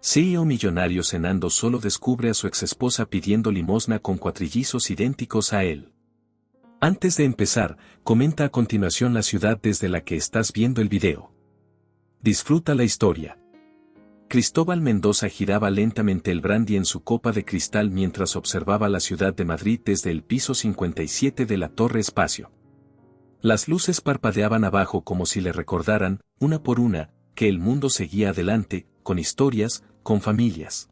CEO millonario cenando solo descubre a su exesposa pidiendo limosna con cuatrillizos idénticos a él. Antes de empezar, comenta a continuación la ciudad desde la que estás viendo el video. Disfruta la historia. Cristóbal Mendoza giraba lentamente el brandy en su copa de cristal mientras observaba la ciudad de Madrid desde el piso 57 de la Torre Espacio. Las luces parpadeaban abajo como si le recordaran, una por una, que el mundo seguía adelante, con historias, con familias.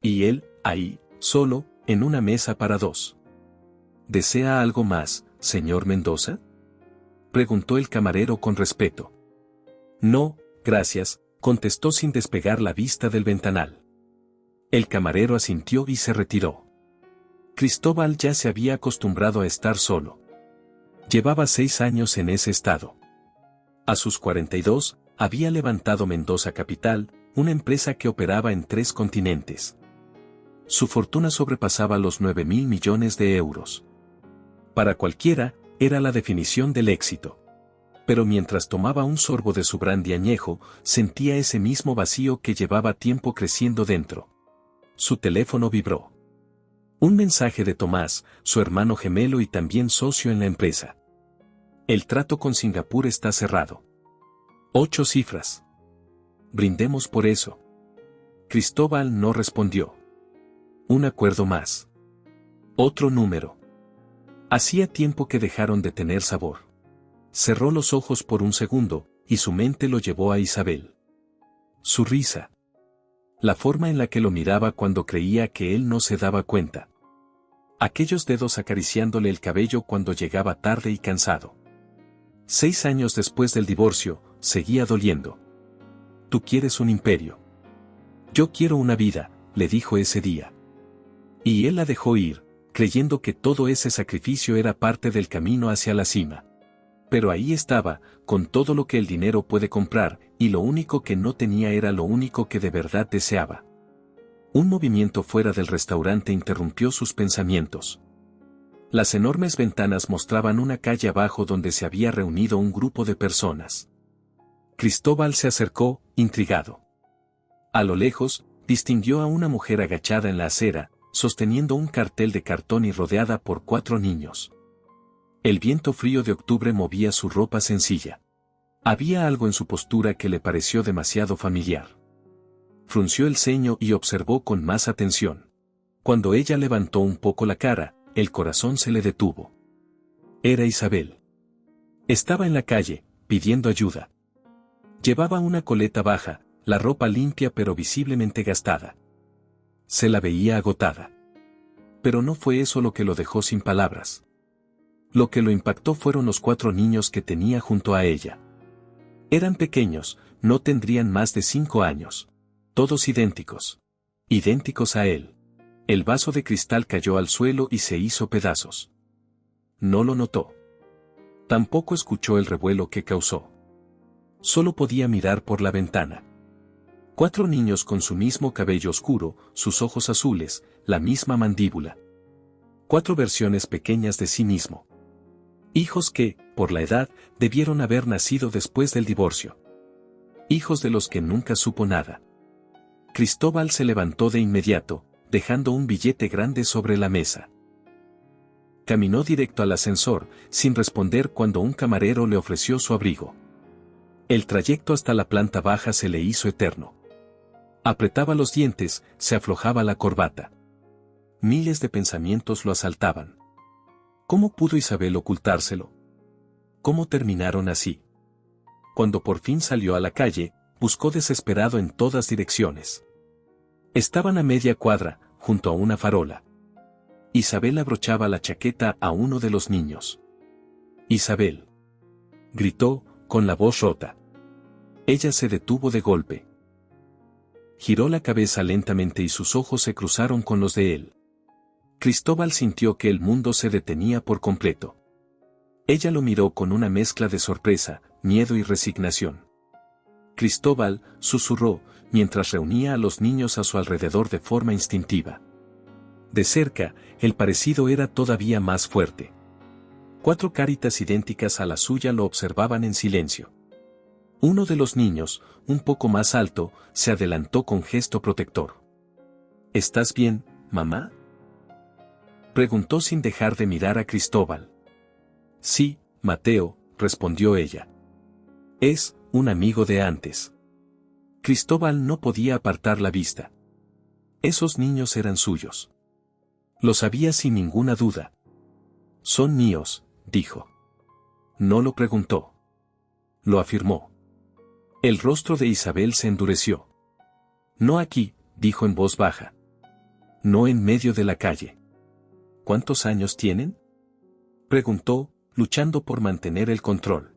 Y él, ahí, solo, en una mesa para dos. ¿Desea algo más, señor Mendoza?, preguntó el camarero con respeto. No, gracias, contestó sin despegar la vista del ventanal. El camarero asintió y se retiró. Cristóbal ya se había acostumbrado a estar solo. Llevaba 6 años en ese estado. A sus 42, había levantado Mendoza Capital, una empresa que operaba en 3 continentes. Su fortuna sobrepasaba los 9.000 millones de euros. Para cualquiera, era la definición del éxito. Pero mientras tomaba un sorbo de su brandy añejo, sentía ese mismo vacío que llevaba tiempo creciendo dentro. Su teléfono vibró. Un mensaje de Tomás, su hermano gemelo y también socio en la empresa. El trato con Singapur está cerrado. 8 cifras. Brindemos por eso. Cristóbal no respondió. Un acuerdo más. Otro número. Hacía tiempo que dejaron de tener sabor. Cerró los ojos por un segundo, y su mente lo llevó a Isabel. Su risa. La forma en la que lo miraba cuando creía que él no se daba cuenta. Aquellos dedos acariciándole el cabello cuando llegaba tarde y cansado. 6 años después del divorcio, seguía doliendo. Tú quieres un imperio. Yo quiero una vida, le dijo ese día. Y él la dejó ir, creyendo que todo ese sacrificio era parte del camino hacia la cima. Pero ahí estaba, con todo lo que el dinero puede comprar, y lo único que no tenía era lo único que de verdad deseaba. Un movimiento fuera del restaurante interrumpió sus pensamientos. Las enormes ventanas mostraban una calle abajo donde se había reunido un grupo de personas. Cristóbal se acercó, intrigado. A lo lejos, distinguió a una mujer agachada en la acera, sosteniendo un cartel de cartón y rodeada por 4 niños. El viento frío de octubre movía su ropa sencilla. Había algo en su postura que le pareció demasiado familiar. Frunció el ceño y observó con más atención. Cuando ella levantó un poco la cara, el corazón se le detuvo. Era Isabel. Estaba en la calle, pidiendo ayuda. Llevaba una coleta baja, la ropa limpia pero visiblemente gastada. Se la veía agotada. Pero no fue eso lo que lo dejó sin palabras. Lo que lo impactó fueron los 4 niños que tenía junto a ella. Eran pequeños, no tendrían más de 5 años. Todos idénticos. Idénticos a él. El vaso de cristal cayó al suelo y se hizo pedazos. No lo notó. Tampoco escuchó el revuelo que causó. Solo podía mirar por la ventana. 4 niños con su mismo cabello oscuro, sus ojos azules, la misma mandíbula. 4 versiones pequeñas de sí mismo. Hijos que, por la edad, debieron haber nacido después del divorcio. Hijos de los que nunca supo nada. Cristóbal se levantó de inmediato, dejando un billete grande sobre la mesa. Caminó directo al ascensor, sin responder cuando un camarero le ofreció su abrigo. El trayecto hasta la planta baja se le hizo eterno. Apretaba los dientes, se aflojaba la corbata. Miles de pensamientos lo asaltaban. ¿Cómo pudo Isabel ocultárselo? ¿Cómo terminaron así? Cuando por fin salió a la calle, buscó desesperado en todas direcciones. Estaban a media cuadra, junto a una farola. Isabel abrochaba la chaqueta a uno de los niños. «Isabel», gritó, con la voz rota. Ella se detuvo de golpe. Giró la cabeza lentamente y sus ojos se cruzaron con los de él. Cristóbal sintió que el mundo se detenía por completo. Ella lo miró con una mezcla de sorpresa, miedo y resignación. Cristóbal, susurró, mientras reunía a los niños a su alrededor de forma instintiva. De cerca, el parecido era todavía más fuerte. 4 caritas idénticas a la suya lo observaban en silencio. Uno de los niños, un poco más alto, se adelantó con gesto protector. ¿Estás bien, mamá?, preguntó sin dejar de mirar a Cristóbal. Sí, Mateo, respondió ella. Es un amigo de antes. Cristóbal no podía apartar la vista. Esos niños eran suyos. Lo sabía sin ninguna duda. Son míos, dijo. No lo preguntó. Lo afirmó. El rostro de Isabel se endureció. No aquí, dijo en voz baja. No en medio de la calle. ¿Cuántos años tienen?, preguntó, luchando por mantener el control.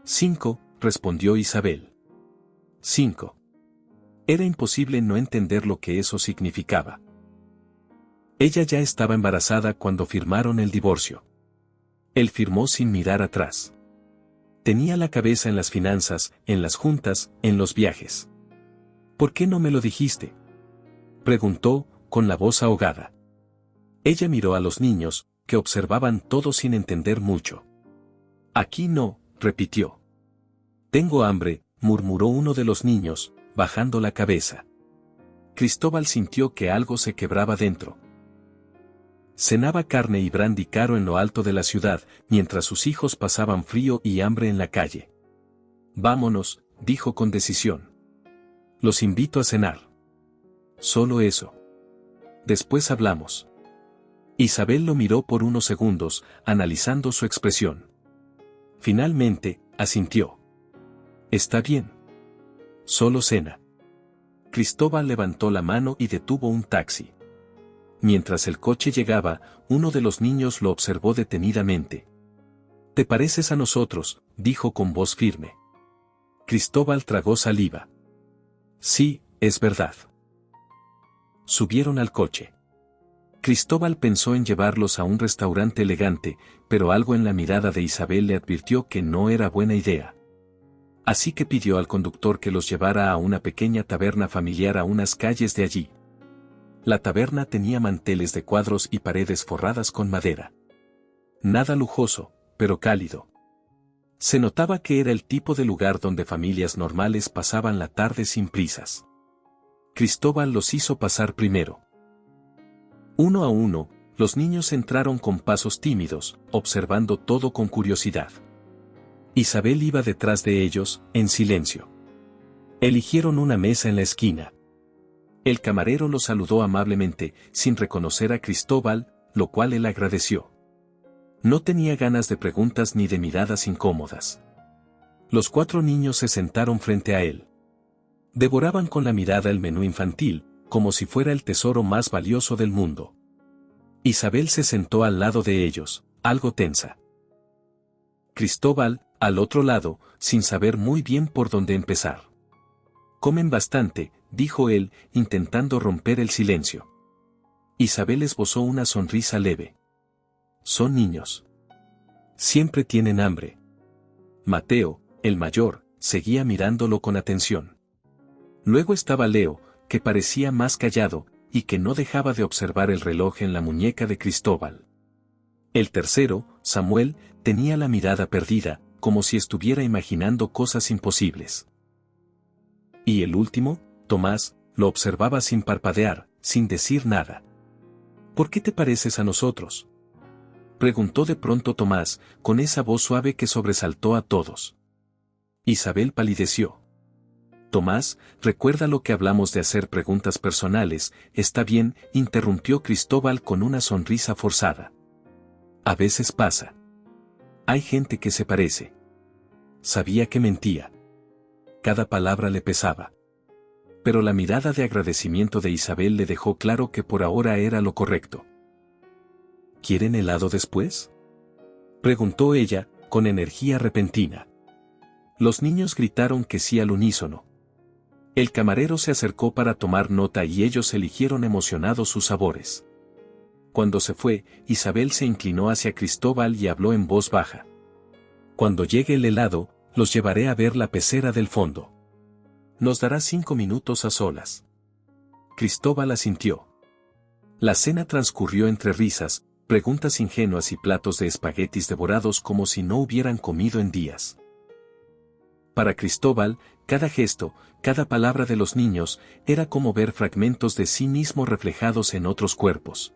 5, respondió Isabel. 5. Era imposible no entender lo que eso significaba. Ella ya estaba embarazada cuando firmaron el divorcio. Él firmó sin mirar atrás. Tenía la cabeza en las finanzas, en las juntas, en los viajes. ¿Por qué no me lo dijiste?, preguntó, con la voz ahogada. Ella miró a los niños, que observaban todo sin entender mucho. Aquí no, repitió. Tengo hambre, murmuró uno de los niños, bajando la cabeza. Cristóbal sintió que algo se quebraba dentro. Cenaba carne y brandy caro en lo alto de la ciudad, mientras sus hijos pasaban frío y hambre en la calle. Vámonos, dijo con decisión. Los invito a cenar. Solo eso. Después hablamos. Isabel lo miró por unos segundos, analizando su expresión. Finalmente, asintió. Está bien. Solo cena. Cristóbal levantó la mano y detuvo un taxi. Mientras el coche llegaba, uno de los niños lo observó detenidamente. «Te pareces a nosotros», dijo con voz firme. Cristóbal tragó saliva. «Sí, es verdad». Subieron al coche. Cristóbal pensó en llevarlos a un restaurante elegante, pero algo en la mirada de Isabel le advirtió que no era buena idea. Así que pidió al conductor que los llevara a una pequeña taberna familiar a unas calles de allí. La taberna tenía manteles de cuadros y paredes forradas con madera. Nada lujoso, pero cálido. Se notaba que era el tipo de lugar donde familias normales pasaban la tarde sin prisas. Cristóbal los hizo pasar primero. Uno a uno, los niños entraron con pasos tímidos, observando todo con curiosidad. Isabel iba detrás de ellos, en silencio. Eligieron una mesa en la esquina. El camarero los saludó amablemente, sin reconocer a Cristóbal, lo cual él agradeció. No tenía ganas de preguntas ni de miradas incómodas. Los 4 niños se sentaron frente a él. Devoraban con la mirada el menú infantil, como si fuera el tesoro más valioso del mundo. Isabel se sentó al lado de ellos, algo tensa. Cristóbal, al otro lado, sin saber muy bien por dónde empezar. «Comen bastante», dijo él, intentando romper el silencio. Isabel esbozó una sonrisa leve. «Son niños. Siempre tienen hambre». Mateo, el mayor, seguía mirándolo con atención. Luego estaba Leo, que parecía más callado, y que no dejaba de observar el reloj en la muñeca de Cristóbal. El tercero, Samuel, tenía la mirada perdida, como si estuviera imaginando cosas imposibles. Y el último, Tomás, lo observaba sin parpadear, sin decir nada. «¿Por qué te pareces a nosotros?», preguntó de pronto Tomás, con esa voz suave que sobresaltó a todos. Isabel palideció. «Tomás, recuerda lo que hablamos de hacer preguntas personales», «Está bien», interrumpió Cristóbal con una sonrisa forzada. «A veces pasa. Hay gente que se parece». Sabía que mentía. Cada palabra le pesaba. Pero la mirada de agradecimiento de Isabel le dejó claro que por ahora era lo correcto. «¿Quieren helado después?», preguntó ella, con energía repentina. Los niños gritaron que sí al unísono. El camarero se acercó para tomar nota y ellos eligieron emocionados sus sabores. Cuando se fue, Isabel se inclinó hacia Cristóbal y habló en voz baja. «Cuando llegue el helado, los llevaré a ver la pecera del fondo. Nos dará 5 minutos a solas». Cristóbal asintió. La cena transcurrió entre risas, preguntas ingenuas y platos de espaguetis devorados como si no hubieran comido en días. Para Cristóbal, cada gesto, cada palabra de los niños, era como ver fragmentos de sí mismo reflejados en otros cuerpos.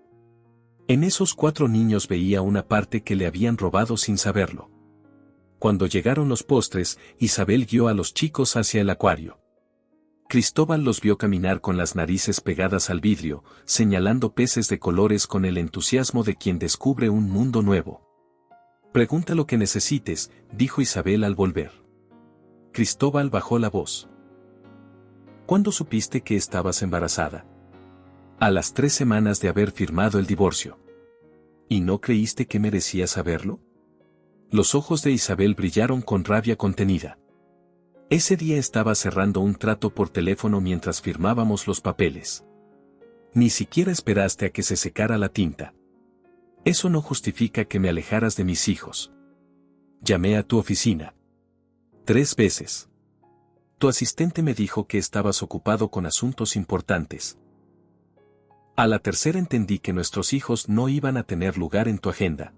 En esos 4 niños veía una parte que le habían robado sin saberlo. Cuando llegaron los postres, Isabel guió a los chicos hacia el acuario. Cristóbal los vio caminar con las narices pegadas al vidrio, señalando peces de colores con el entusiasmo de quien descubre un mundo nuevo. «Pregunta lo que necesites», dijo Isabel al volver. Cristóbal bajó la voz. «¿Cuándo supiste que estabas embarazada?» «A las 3 semanas de haber firmado el divorcio». «¿Y no creíste que merecías saberlo?» Los ojos de Isabel brillaron con rabia contenida. Ese día estaba cerrando un trato por teléfono mientras firmábamos los papeles. Ni siquiera esperaste a que se secara la tinta. Eso no justifica que me alejaras de mis hijos. Llamé a tu oficina 3 veces. Tu asistente me dijo que estabas ocupado con asuntos importantes. A la tercera entendí que nuestros hijos no iban a tener lugar en tu agenda.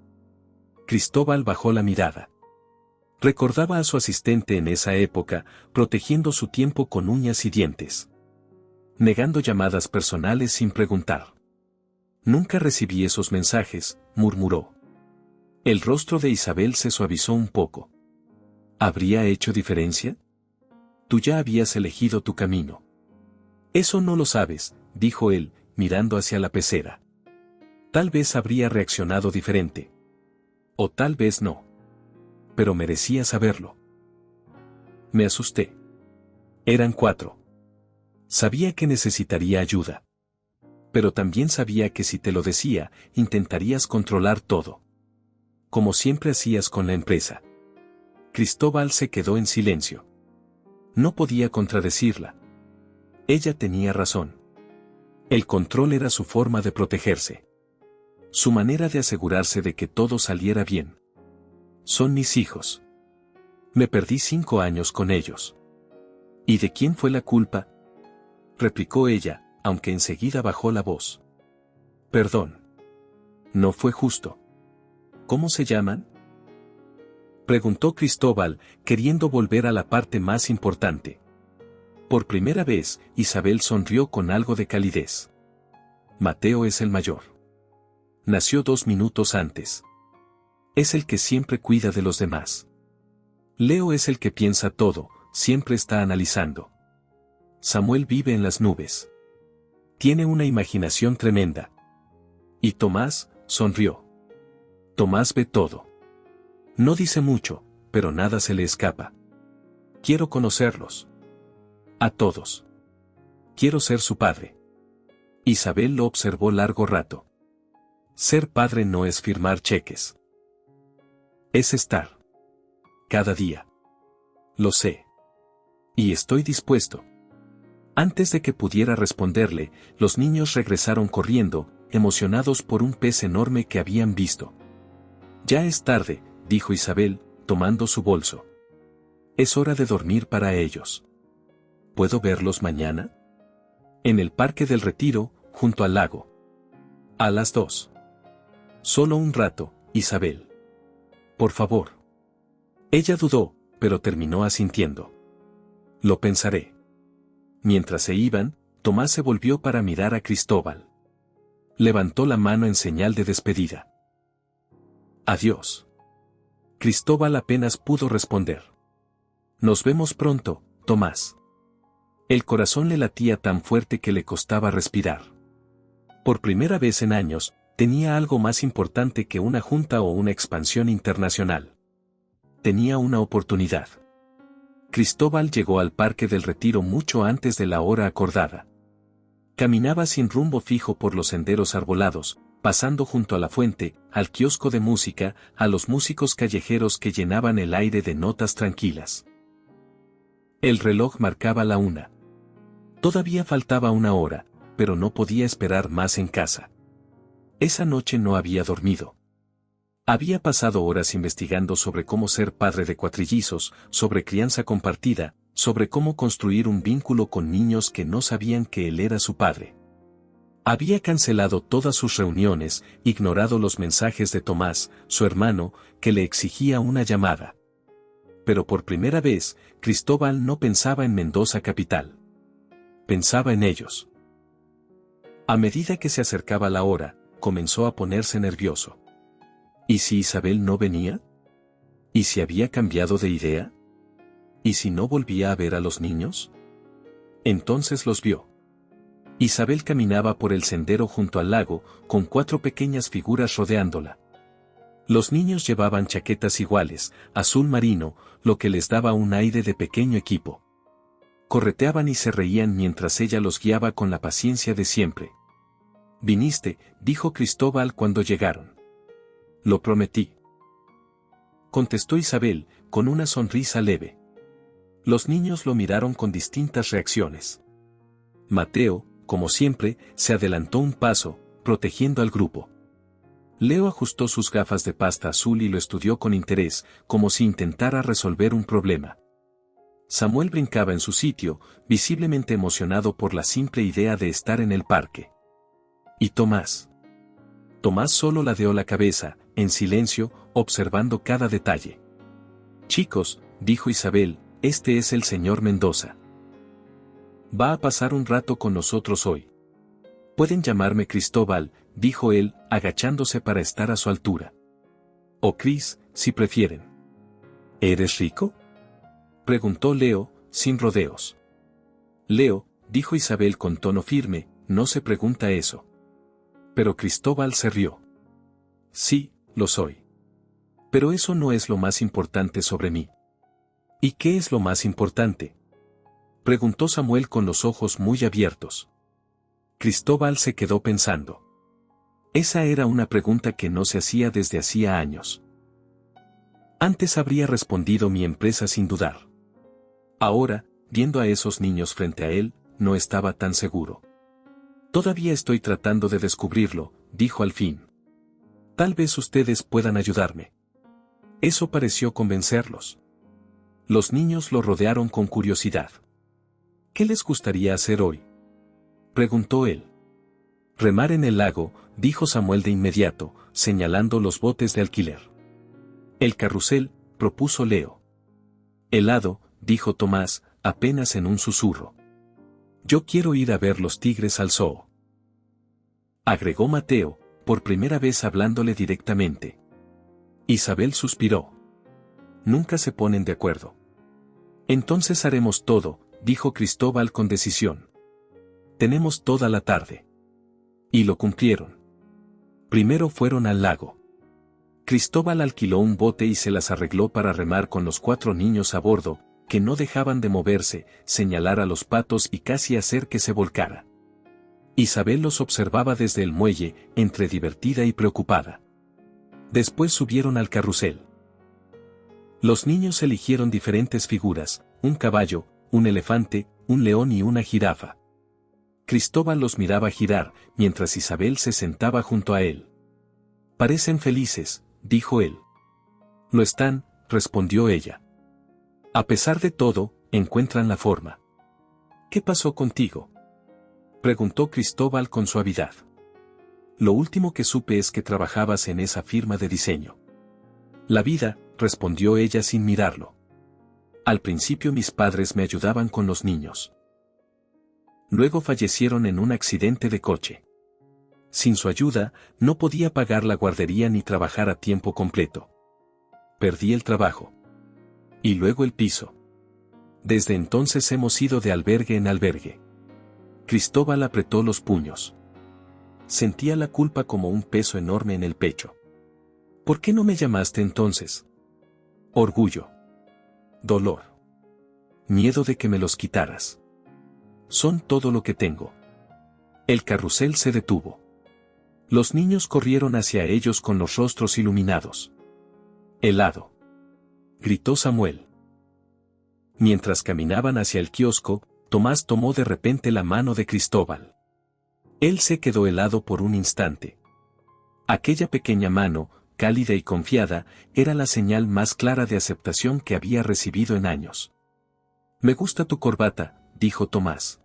Cristóbal bajó la mirada. Recordaba a su asistente en esa época, protegiendo su tiempo con uñas y dientes. Negando llamadas personales sin preguntar. Nunca recibí esos mensajes, murmuró. El rostro de Isabel se suavizó un poco. ¿Habría hecho diferencia? Tú ya habías elegido tu camino. Eso no lo sabes, dijo él, mirando hacia la pecera. Tal vez habría reaccionado diferente. O tal vez no. Pero merecía saberlo. Me asusté. Eran 4. Sabía que necesitaría ayuda. Pero también sabía que si te lo decía, intentarías controlar todo. Como siempre hacías con la empresa. Cristóbal se quedó en silencio. No podía contradecirla. Ella tenía razón. El control era su forma de protegerse. Su manera de asegurarse de que todo saliera bien. Son mis hijos. Me perdí 5 años con ellos. ¿Y de quién fue la culpa?, replicó ella, aunque enseguida bajó la voz. Perdón. No fue justo. ¿Cómo se llaman?, preguntó Cristóbal, queriendo volver a la parte más importante. Por primera vez, Isabel sonrió con algo de calidez. Mateo es el mayor. Nació 2 minutos antes. Es el que siempre cuida de los demás. Leo es el que piensa todo, siempre está analizando. Samuel vive en las nubes. Tiene una imaginación tremenda. Y Tomás, sonrió. Tomás ve todo. No dice mucho, pero nada se le escapa. Quiero conocerlos. A todos. Quiero ser su padre. Isabel lo observó largo rato. Ser padre no es firmar cheques. Es estar. Cada día. Lo sé. Y estoy dispuesto. Antes de que pudiera responderle, los niños regresaron corriendo, emocionados por un pez enorme que habían visto. Ya es tarde, dijo Isabel, tomando su bolso. Es hora de dormir para ellos. ¿Puedo verlos mañana? En el Parque del Retiro, junto al lago. A las 2. Solo un rato, Isabel. Por favor. Ella dudó, pero terminó asintiendo. Lo pensaré. Mientras se iban, Tomás se volvió para mirar a Cristóbal. Levantó la mano en señal de despedida. Adiós. Cristóbal apenas pudo responder. Nos vemos pronto, Tomás. El corazón le latía tan fuerte que le costaba respirar. Por primera vez en años, tenía algo más importante que una junta o una expansión internacional. Tenía una oportunidad. Cristóbal llegó al Parque del Retiro mucho antes de la hora acordada. Caminaba sin rumbo fijo por los senderos arbolados, pasando junto a la fuente, al kiosco de música, a los músicos callejeros que llenaban el aire de notas tranquilas. El reloj marcaba la 1. Todavía faltaba 1 hora, pero no podía esperar más en casa. Esa noche no había dormido. Había pasado horas investigando sobre cómo ser padre de cuatrillizos, sobre crianza compartida, sobre cómo construir un vínculo con niños que no sabían que él era su padre. Había cancelado todas sus reuniones, ignorado los mensajes de Tomás, su hermano, que le exigía una llamada. Pero por primera vez, Cristóbal no pensaba en Mendoza capital. Pensaba en ellos. A medida que se acercaba la hora, comenzó a ponerse nervioso. ¿Y si Isabel no venía? ¿Y si había cambiado de idea? ¿Y si no volvía a ver a los niños? Entonces los vio. Isabel caminaba por el sendero junto al lago, con 4 pequeñas figuras rodeándola. Los niños llevaban chaquetas iguales, azul marino, lo que les daba un aire de pequeño equipo. Correteaban y se reían mientras ella los guiaba con la paciencia de siempre. «Viniste», dijo Cristóbal cuando llegaron. «Lo prometí», contestó Isabel, con una sonrisa leve. Los niños lo miraron con distintas reacciones. Mateo, como siempre, se adelantó un paso, protegiendo al grupo. Leo ajustó sus gafas de pasta azul y lo estudió con interés, como si intentara resolver un problema. Samuel brincaba en su sitio, visiblemente emocionado por la simple idea de estar en el parque. ¿Y Tomás? Tomás solo ladeó la cabeza, en silencio, observando cada detalle. «Chicos», dijo Isabel, «este es el señor Mendoza. Va a pasar un rato con nosotros hoy. Pueden llamarme Cristóbal», dijo él, agachándose para estar a su altura. «O Cris, si prefieren». «¿Eres rico?», preguntó Leo, sin rodeos. «Leo», dijo Isabel con tono firme, «no se pregunta eso». Pero Cristóbal se rió. «Sí, lo soy. Pero eso no es lo más importante sobre mí». «¿Y qué es lo más importante?», preguntó Samuel con los ojos muy abiertos. Cristóbal se quedó pensando. Esa era una pregunta que no se hacía desde hacía años. Antes habría respondido mi empresa sin dudar. Ahora, viendo a esos niños frente a él, no estaba tan seguro. «Todavía estoy tratando de descubrirlo», dijo al fin. «Tal vez ustedes puedan ayudarme». Eso pareció convencerlos. Los niños lo rodearon con curiosidad. «¿Qué les gustaría hacer hoy?», preguntó él. «Remar en el lago», dijo Samuel de inmediato, señalando los botes de alquiler. «El carrusel», propuso Leo. «Helado», dijo Tomás, apenas en un susurro. «Yo quiero ir a ver los tigres al zoo», agregó Mateo, por primera vez hablándole directamente. Isabel suspiró. «Nunca se ponen de acuerdo». «Entonces haremos todo», dijo Cristóbal con decisión. «Tenemos toda la tarde». Y lo cumplieron. Primero fueron al lago. Cristóbal alquiló un bote y se las arregló para remar con los 4 niños a bordo, que no dejaban de moverse, señalar a los patos y casi hacer que se volcara. Isabel los observaba desde el muelle, entre divertida y preocupada. Después subieron al carrusel. Los niños eligieron diferentes figuras, un caballo, un elefante, un león y una jirafa. Cristóbal los miraba girar, mientras Isabel se sentaba junto a él. «Parecen felices», dijo él. «Lo están», respondió ella. «A pesar de todo, encuentran la forma». «¿Qué pasó contigo?», preguntó Cristóbal con suavidad. «Lo último que supe es que trabajabas en esa firma de diseño». «La vida», respondió ella sin mirarlo. «Al principio mis padres me ayudaban con los niños. Luego fallecieron en un accidente de coche. Sin su ayuda, no podía pagar la guardería ni trabajar a tiempo completo. Perdí el trabajo. Y luego el piso. Desde entonces hemos ido de albergue en albergue». Cristóbal apretó los puños. Sentía la culpa como un peso enorme en el pecho. «¿Por qué no me llamaste entonces?». «Orgullo. Dolor. Miedo de que me los quitaras. Son todo lo que tengo». El carrusel se detuvo. Los niños corrieron hacia ellos con los rostros iluminados. «Helado», gritó Samuel. Mientras caminaban hacia el kiosco, Tomás tomó de repente la mano de Cristóbal. Él se quedó helado por un instante. Aquella pequeña mano, cálida y confiada, era la señal más clara de aceptación que había recibido en años. «Me gusta tu corbata», dijo Tomás.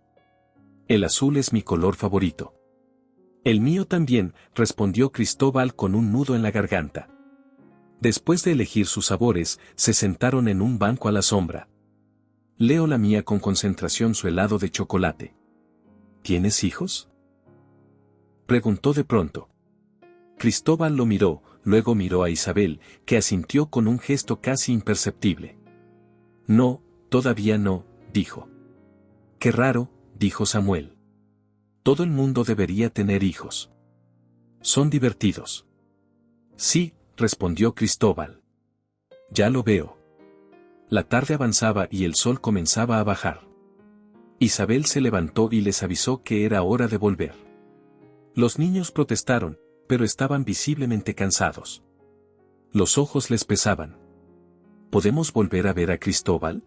«El azul es mi color favorito». «El mío también», respondió Cristóbal con un nudo en la garganta. Después de elegir sus sabores, se sentaron en un banco a la sombra. Leo lamía con concentración su helado de chocolate. ¿Tienes hijos?, preguntó de pronto. Cristóbal lo miró, luego miró a Isabel, que asintió con un gesto casi imperceptible. No, todavía no, dijo. Qué raro, dijo Samuel. Todo el mundo debería tener hijos. Son divertidos. Sí, respondió Cristóbal. Ya lo veo. La tarde avanzaba y el sol comenzaba a bajar. Isabel se levantó y les avisó que era hora de volver. Los niños protestaron, pero estaban visiblemente cansados. Los ojos les pesaban. ¿Podemos volver a ver a Cristóbal?,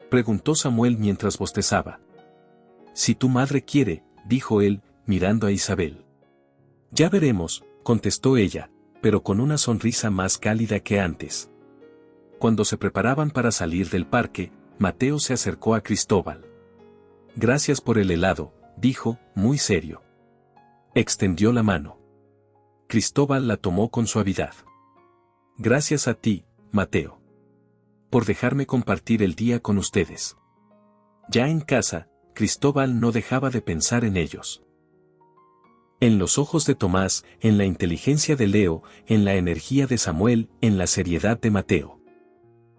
preguntó Samuel mientras bostezaba. Si tu madre quiere, dijo él, mirando a Isabel. Ya veremos, contestó ella, pero con una sonrisa más cálida que antes. Cuando se preparaban para salir del parque, Mateo se acercó a Cristóbal. Gracias por el helado, dijo, muy serio. Extendió la mano. Cristóbal la tomó con suavidad. Gracias a ti, Mateo, por dejarme compartir el día con ustedes. Ya en casa, Cristóbal no dejaba de pensar en ellos. En los ojos de Tomás, en la inteligencia de Leo, en la energía de Samuel, en la seriedad de Mateo.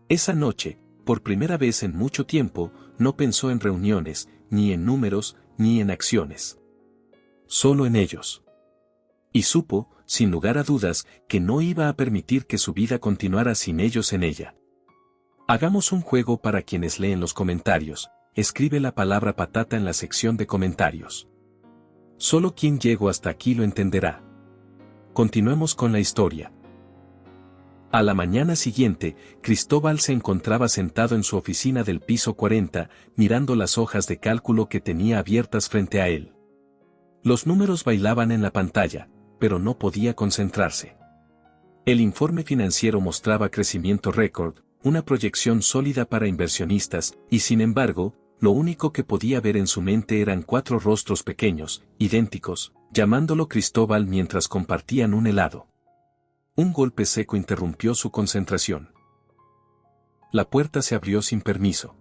Esa noche, por primera vez en mucho tiempo, no pensó en reuniones, ni en números, ni en acciones. Solo en ellos. Y supo, sin lugar a dudas, que no iba a permitir que su vida continuara sin ellos en ella. Hagamos un juego para quienes leen los comentarios. Escribe la palabra patata en la sección de comentarios. Solo quien llegó hasta aquí lo entenderá. Continuemos con la historia. A la mañana siguiente, Cristóbal se encontraba sentado en su oficina del piso 40, mirando las hojas de cálculo que tenía abiertas frente a él. Los números bailaban en la pantalla, pero no podía concentrarse. El informe financiero mostraba crecimiento récord, una proyección sólida para inversionistas, y sin embargo, lo único que podía ver en su mente eran 4 rostros pequeños, idénticos, llamándolo Cristóbal mientras compartían un helado. Un golpe seco interrumpió su concentración. La puerta se abrió sin permiso.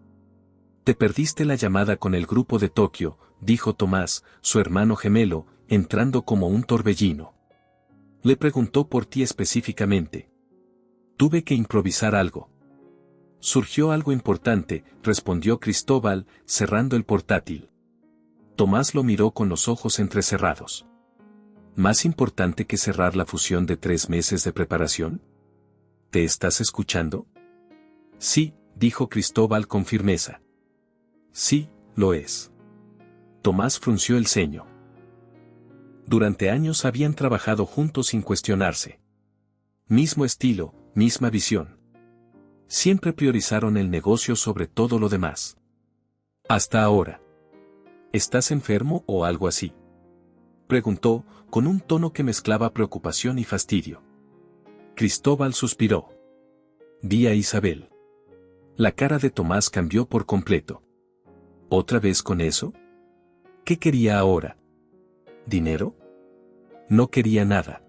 Te perdiste la llamada con el grupo de Tokio, dijo Tomás, su hermano gemelo, entrando como un torbellino. Le preguntó por ti específicamente. Tuve que improvisar algo. Surgió algo importante, respondió Cristóbal, cerrando el portátil. Tomás lo miró con los ojos entrecerrados. ¿Más importante que cerrar la fusión de 3 meses de preparación? ¿Te estás escuchando? Sí, dijo Cristóbal con firmeza. Sí, lo es. Tomás frunció el ceño. Durante años habían trabajado juntos sin cuestionarse. Mismo estilo, misma visión. Siempre priorizaron el negocio sobre todo lo demás. Hasta ahora. ¿Estás enfermo o algo así?, preguntó, con un tono que mezclaba preocupación y fastidio. Cristóbal suspiró. Vi a Isabel. La cara de Tomás cambió por completo. ¿Otra vez con eso? ¿Qué quería ahora? ¿Dinero? No quería nada.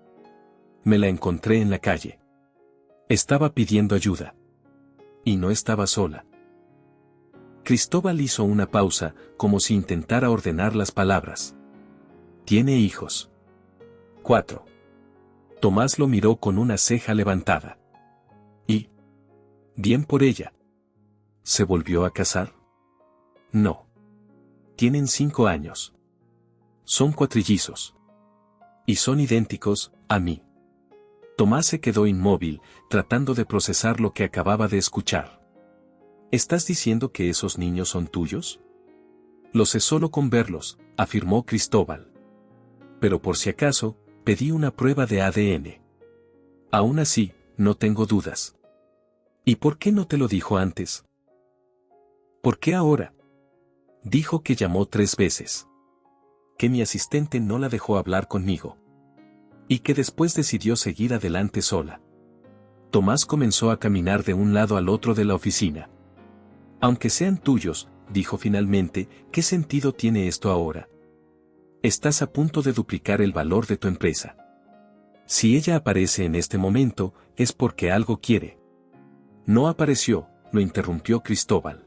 Me la encontré en la calle. Estaba pidiendo ayuda. Y no estaba sola. Cristóbal hizo una pausa, como si intentara ordenar las palabras. ¿Tiene hijos? 4. Tomás lo miró con una ceja levantada. ¿Y? Bien por ella. ¿Se volvió a casar? No. Tienen 5 años. Son cuatrillizos. Y son idénticos a mí. Tomás se quedó inmóvil, tratando de procesar lo que acababa de escuchar. ¿Estás diciendo que esos niños son tuyos? Lo sé solo con verlos, afirmó Cristóbal. Pero por si acaso, pedí una prueba de ADN. Aún así, no tengo dudas. ¿Y por qué no te lo dijo antes? ¿Por qué ahora? Dijo que llamó 3 veces. Que mi asistente no la dejó hablar conmigo. Y que después decidió seguir adelante sola. Tomás comenzó a caminar de un lado al otro de la oficina. Aunque sean tuyos, dijo finalmente, ¿qué sentido tiene esto ahora? Estás a punto de duplicar el valor de tu empresa. Si ella aparece en este momento, es porque algo quiere. No apareció, lo interrumpió Cristóbal.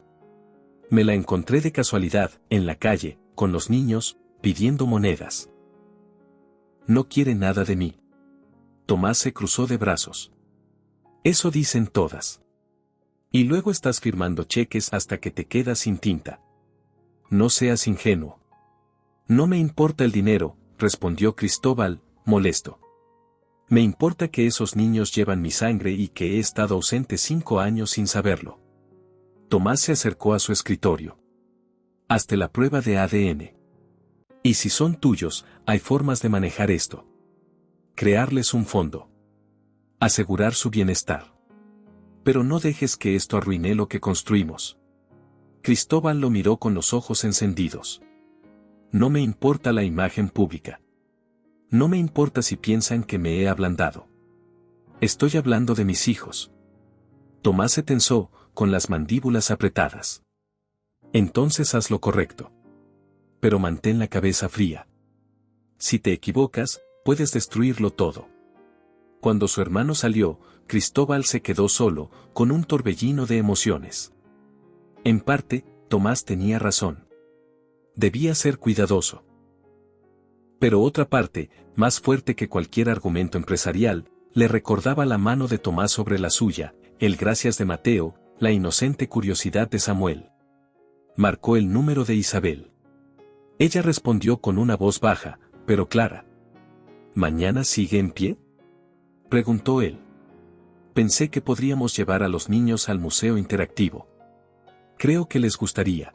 Me la encontré de casualidad, en la calle, con los niños, pidiendo monedas. No quiere nada de mí. Tomás se cruzó de brazos. Eso dicen todas. Y luego estás firmando cheques hasta que te quedas sin tinta. No seas ingenuo. No me importa el dinero, respondió Cristóbal, molesto. Me importa que esos niños llevan mi sangre y que he estado ausente 5 años sin saberlo. Tomás se acercó a su escritorio. Hazte la prueba de ADN. Y si son tuyos, hay formas de manejar esto. Crearles un fondo. Asegurar su bienestar. Pero no dejes que esto arruine lo que construimos. Cristóbal lo miró con los ojos encendidos. No me importa la imagen pública. No me importa si piensan que me he ablandado. Estoy hablando de mis hijos. Tomás se tensó, con las mandíbulas apretadas. Entonces haz lo correcto. Pero mantén la cabeza fría. Si te equivocas, puedes destruirlo todo. Cuando su hermano salió, Cristóbal se quedó solo, con un torbellino de emociones. En parte, Tomás tenía razón. Debía ser cuidadoso. Pero otra parte, más fuerte que cualquier argumento empresarial, le recordaba la mano de Tomás sobre la suya, el gracias de Mateo, la inocente curiosidad de Samuel. Marcó el número de Isabel. Ella respondió con una voz baja, pero clara. ¿Mañana sigue en pie?, preguntó él. Pensé que podríamos llevar a los niños al museo interactivo. Creo que les gustaría.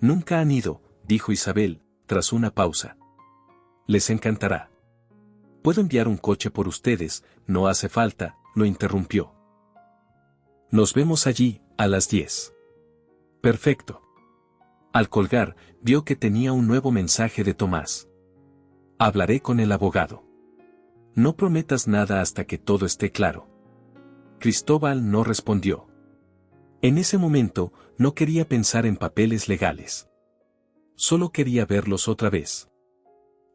Nunca han ido, dijo Isabel, tras una pausa. Les encantará. Puedo enviar un coche por ustedes, no hace falta, lo interrumpió. Nos vemos allí, a las 10. Perfecto. Al colgar, vio que tenía un nuevo mensaje de Tomás. Hablaré con el abogado. No prometas nada hasta que todo esté claro. Cristóbal no respondió. En ese momento, no quería pensar en papeles legales. Solo quería verlos otra vez.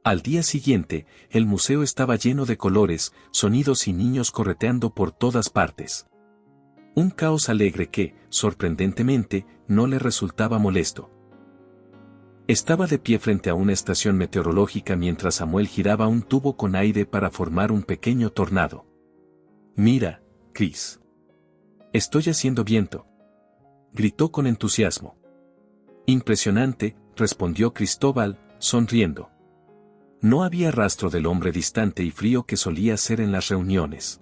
Al día siguiente, el museo estaba lleno de colores, sonidos y niños correteando por todas partes. Un caos alegre que, sorprendentemente, no le resultaba molesto. Estaba de pie frente a una estación meteorológica mientras Samuel giraba un tubo con aire para formar un pequeño tornado. Mira, Chris. Estoy haciendo viento. Gritó con entusiasmo. Impresionante, respondió Cristóbal, sonriendo. No había rastro del hombre distante y frío que solía ser en las reuniones.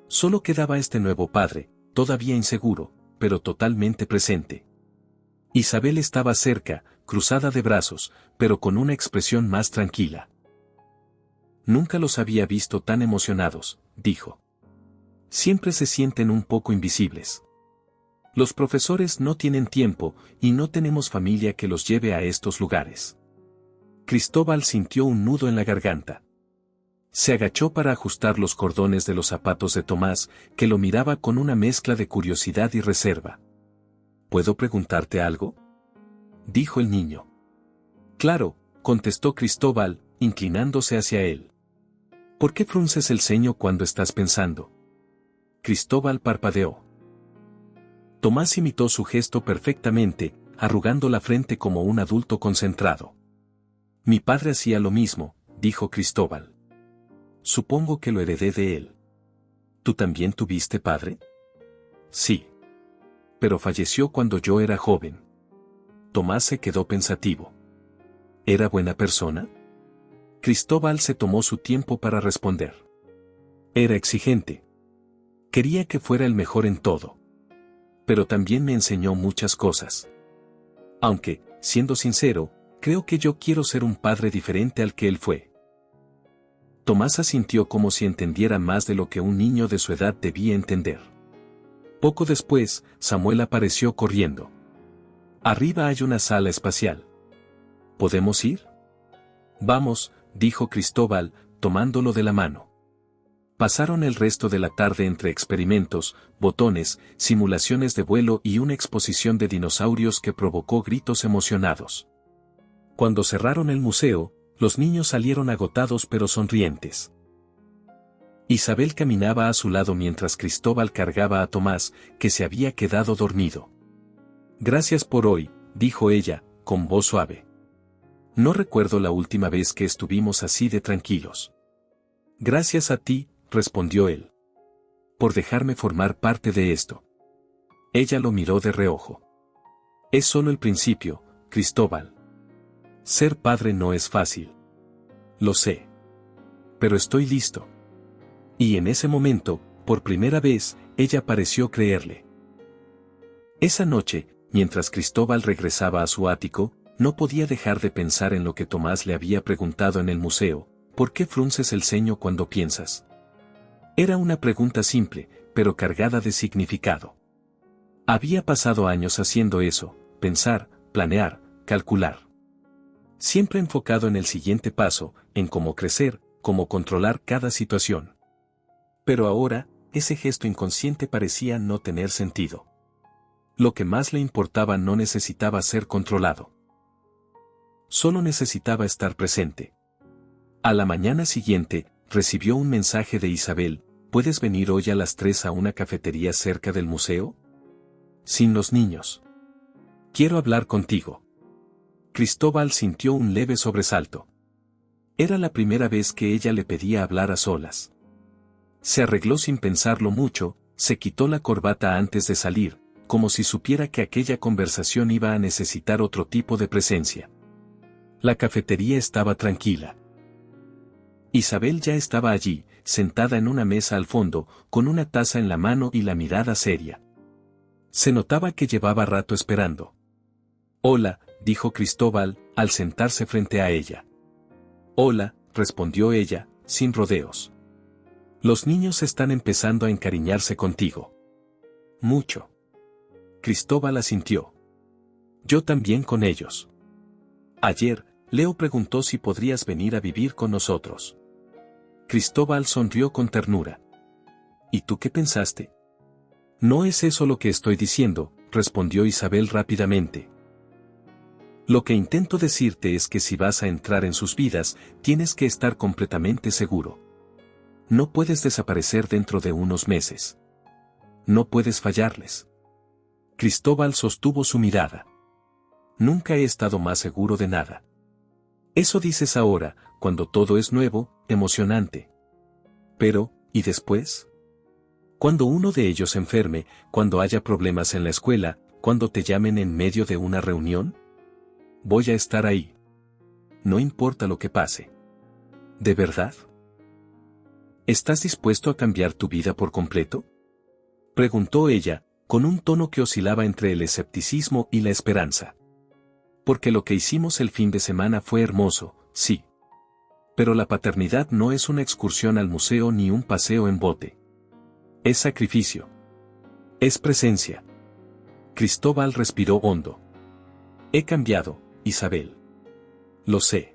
Solo quedaba este nuevo padre, todavía inseguro, pero totalmente presente. Isabel estaba cerca, cruzada de brazos, pero con una expresión más tranquila. Nunca los había visto tan emocionados, dijo. Siempre se sienten un poco invisibles. Los profesores no tienen tiempo, y no tenemos familia que los lleve a estos lugares. Cristóbal sintió un nudo en la garganta. Se agachó para ajustar los cordones de los zapatos de Tomás, que lo miraba con una mezcla de curiosidad y reserva. ¿Puedo preguntarte algo?, dijo el niño. Claro, contestó Cristóbal, inclinándose hacia él. ¿Por qué frunces el ceño cuando estás pensando? Cristóbal parpadeó. Tomás imitó su gesto perfectamente, arrugando la frente como un adulto concentrado. Mi padre hacía lo mismo, dijo Cristóbal. Supongo que lo heredé de él. ¿Tú también tuviste padre? Sí. Pero falleció cuando yo era joven. Tomás se quedó pensativo. ¿Era buena persona? Cristóbal se tomó su tiempo para responder. Era exigente. Quería que fuera el mejor en todo. Pero también me enseñó muchas cosas. Aunque, siendo sincero, creo que yo quiero ser un padre diferente al que él fue. Tomás asintió como si entendiera más de lo que un niño de su edad debía entender. Poco después, Samuel apareció corriendo. Arriba hay una sala espacial. ¿Podemos ir? Vamos, dijo Cristóbal, tomándolo de la mano. Pasaron el resto de la tarde entre experimentos, botones, simulaciones de vuelo y una exposición de dinosaurios que provocó gritos emocionados. Cuando cerraron el museo, los niños salieron agotados pero sonrientes. Isabel caminaba a su lado mientras Cristóbal cargaba a Tomás, que se había quedado dormido. Gracias por hoy, dijo ella, con voz suave. No recuerdo la última vez que estuvimos así de tranquilos. Gracias a ti, respondió él. Por dejarme formar parte de esto. Ella lo miró de reojo. Es solo el principio, Cristóbal. Ser padre no es fácil. Lo sé. Pero estoy listo. Y en ese momento, por primera vez, ella pareció creerle. Esa noche, mientras Cristóbal regresaba a su ático, no podía dejar de pensar en lo que Tomás le había preguntado en el museo: ¿por qué frunces el ceño cuando piensas? Era una pregunta simple, pero cargada de significado. Había pasado años haciendo eso: pensar, planear, calcular. Siempre enfocado en el siguiente paso, en cómo crecer, cómo controlar cada situación. Pero ahora, ese gesto inconsciente parecía no tener sentido. Lo que más le importaba no necesitaba ser controlado. Solo necesitaba estar presente. A la mañana siguiente, recibió un mensaje de Isabel: ¿puedes venir hoy a las 3 a una cafetería cerca del museo? Sin los niños. Quiero hablar contigo. Cristóbal sintió un leve sobresalto. Era la primera vez que ella le pedía hablar a solas. Se arregló sin pensarlo mucho, se quitó la corbata antes de salir, como si supiera que aquella conversación iba a necesitar otro tipo de presencia. La cafetería estaba tranquila. Isabel ya estaba allí, sentada en una mesa al fondo, con una taza en la mano y la mirada seria. Se notaba que llevaba rato esperando. Hola, dijo Cristóbal, al sentarse frente a ella. Hola, respondió ella, sin rodeos. Los niños están empezando a encariñarse contigo. Mucho. Cristóbal asintió. Yo también con ellos. Ayer, Leo preguntó si podrías venir a vivir con nosotros. Cristóbal sonrió con ternura. ¿Y tú qué pensaste? No es eso lo que estoy diciendo, respondió Isabel rápidamente. Lo que intento decirte es que si vas a entrar en sus vidas, tienes que estar completamente seguro. No puedes desaparecer dentro de unos meses. No puedes fallarles. Cristóbal sostuvo su mirada. Nunca he estado más seguro de nada. Eso dices ahora, cuando todo es nuevo, emocionante. Pero, ¿y después? Cuando uno de ellos enferme, cuando haya problemas en la escuela, cuando te llamen en medio de una reunión. Voy a estar ahí. No importa lo que pase. ¿De verdad? ¿Estás dispuesto a cambiar tu vida por completo? Preguntó ella, con un tono que oscilaba entre el escepticismo y la esperanza. Porque lo que hicimos el fin de semana fue hermoso, sí. Pero la paternidad no es una excursión al museo ni un paseo en bote. Es sacrificio. Es presencia. Cristóbal respiró hondo. He cambiado, Isabel. Lo sé.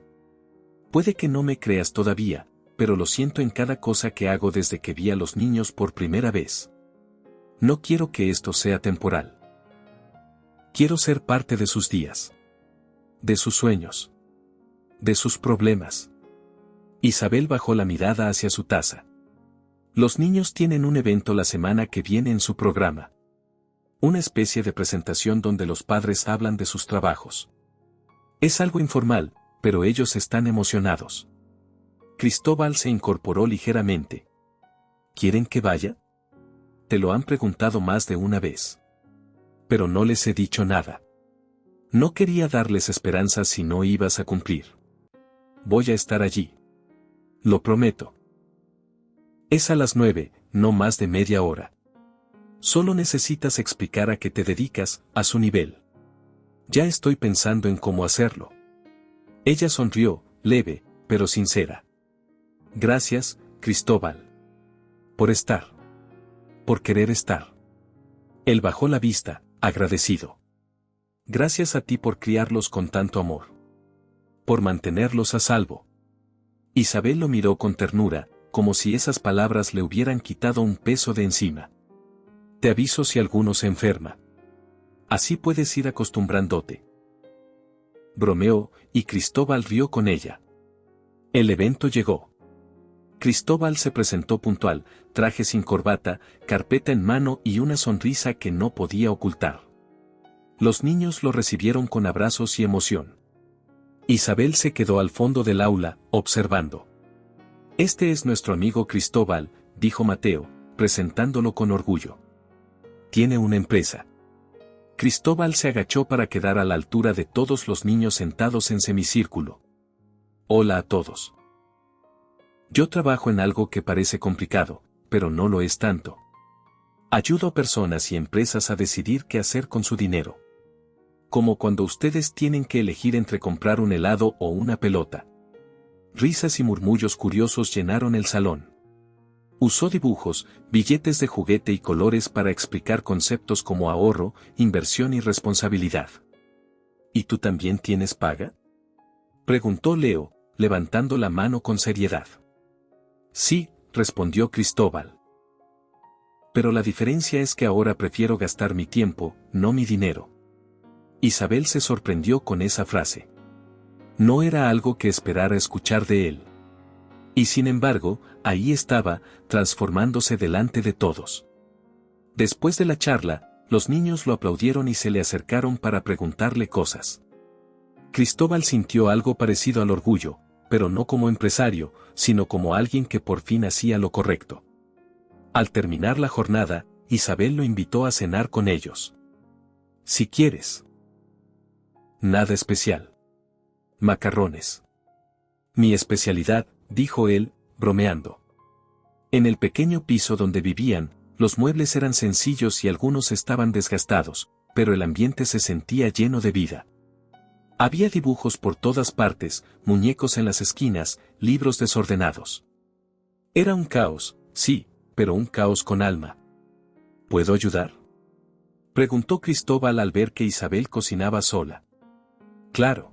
Puede que no me creas todavía, pero lo siento en cada cosa que hago desde que vi a los niños por primera vez. No quiero que esto sea temporal. Quiero ser parte de sus días. De sus sueños. De sus problemas. Isabel bajó la mirada hacia su taza. Los niños tienen un evento la semana que viene en su programa. Una especie de presentación donde los padres hablan de sus trabajos. Es algo informal, pero ellos están emocionados. Cristóbal se incorporó ligeramente. ¿Quieren que vaya? Te lo han preguntado más de una vez. Pero no les he dicho nada. No quería darles esperanzas si no ibas a cumplir. Voy a estar allí. Lo prometo. Es a las 9, no más de media hora. Solo necesitas explicar a qué te dedicas, a su nivel. Ya estoy pensando en cómo hacerlo. Ella sonrió, leve, pero sincera. Gracias, Cristóbal. Por estar. Por querer estar. Él bajó la vista, agradecido. Gracias a ti por criarlos con tanto amor. Por mantenerlos a salvo. Isabel lo miró con ternura, como si esas palabras le hubieran quitado un peso de encima. Te aviso si alguno se enferma. Así puedes ir acostumbrándote. Bromeó, y Cristóbal rió con ella. El evento llegó. Cristóbal se presentó puntual, traje sin corbata, carpeta en mano y una sonrisa que no podía ocultar. Los niños lo recibieron con abrazos y emoción. Isabel se quedó al fondo del aula, observando. Este es nuestro amigo Cristóbal, dijo Mateo, presentándolo con orgullo. Tiene una empresa. Cristóbal se agachó para quedar a la altura de todos los niños sentados en semicírculo. Hola a todos. Yo trabajo en algo que parece complicado, pero no lo es tanto. Ayudo a personas y empresas a decidir qué hacer con su dinero. Como cuando ustedes tienen que elegir entre comprar un helado o una pelota. Risas y murmullos curiosos llenaron el salón. Usó dibujos, billetes de juguete y colores para explicar conceptos como ahorro, inversión y responsabilidad. ¿Y tú también tienes paga?, preguntó Leo, levantando la mano con seriedad. Sí, respondió Cristóbal. Pero la diferencia es que ahora prefiero gastar mi tiempo, no mi dinero. Isabel se sorprendió con esa frase. No era algo que esperara escuchar de él. Y sin embargo, ahí estaba, transformándose delante de todos. Después de la charla, los niños lo aplaudieron y se le acercaron para preguntarle cosas. Cristóbal sintió algo parecido al orgullo, pero no como empresario, sino como alguien que por fin hacía lo correcto. Al terminar la jornada, Isabel lo invitó a cenar con ellos. Si quieres. Nada especial. Macarrones. Mi especialidad, dijo él, bromeando. En el pequeño piso donde vivían, los muebles eran sencillos y algunos estaban desgastados, pero el ambiente se sentía lleno de vida. Había dibujos por todas partes, muñecos en las esquinas, libros desordenados. Era un caos, sí, pero un caos con alma. ¿Puedo ayudar?, preguntó Cristóbal al ver que Isabel cocinaba sola. Claro.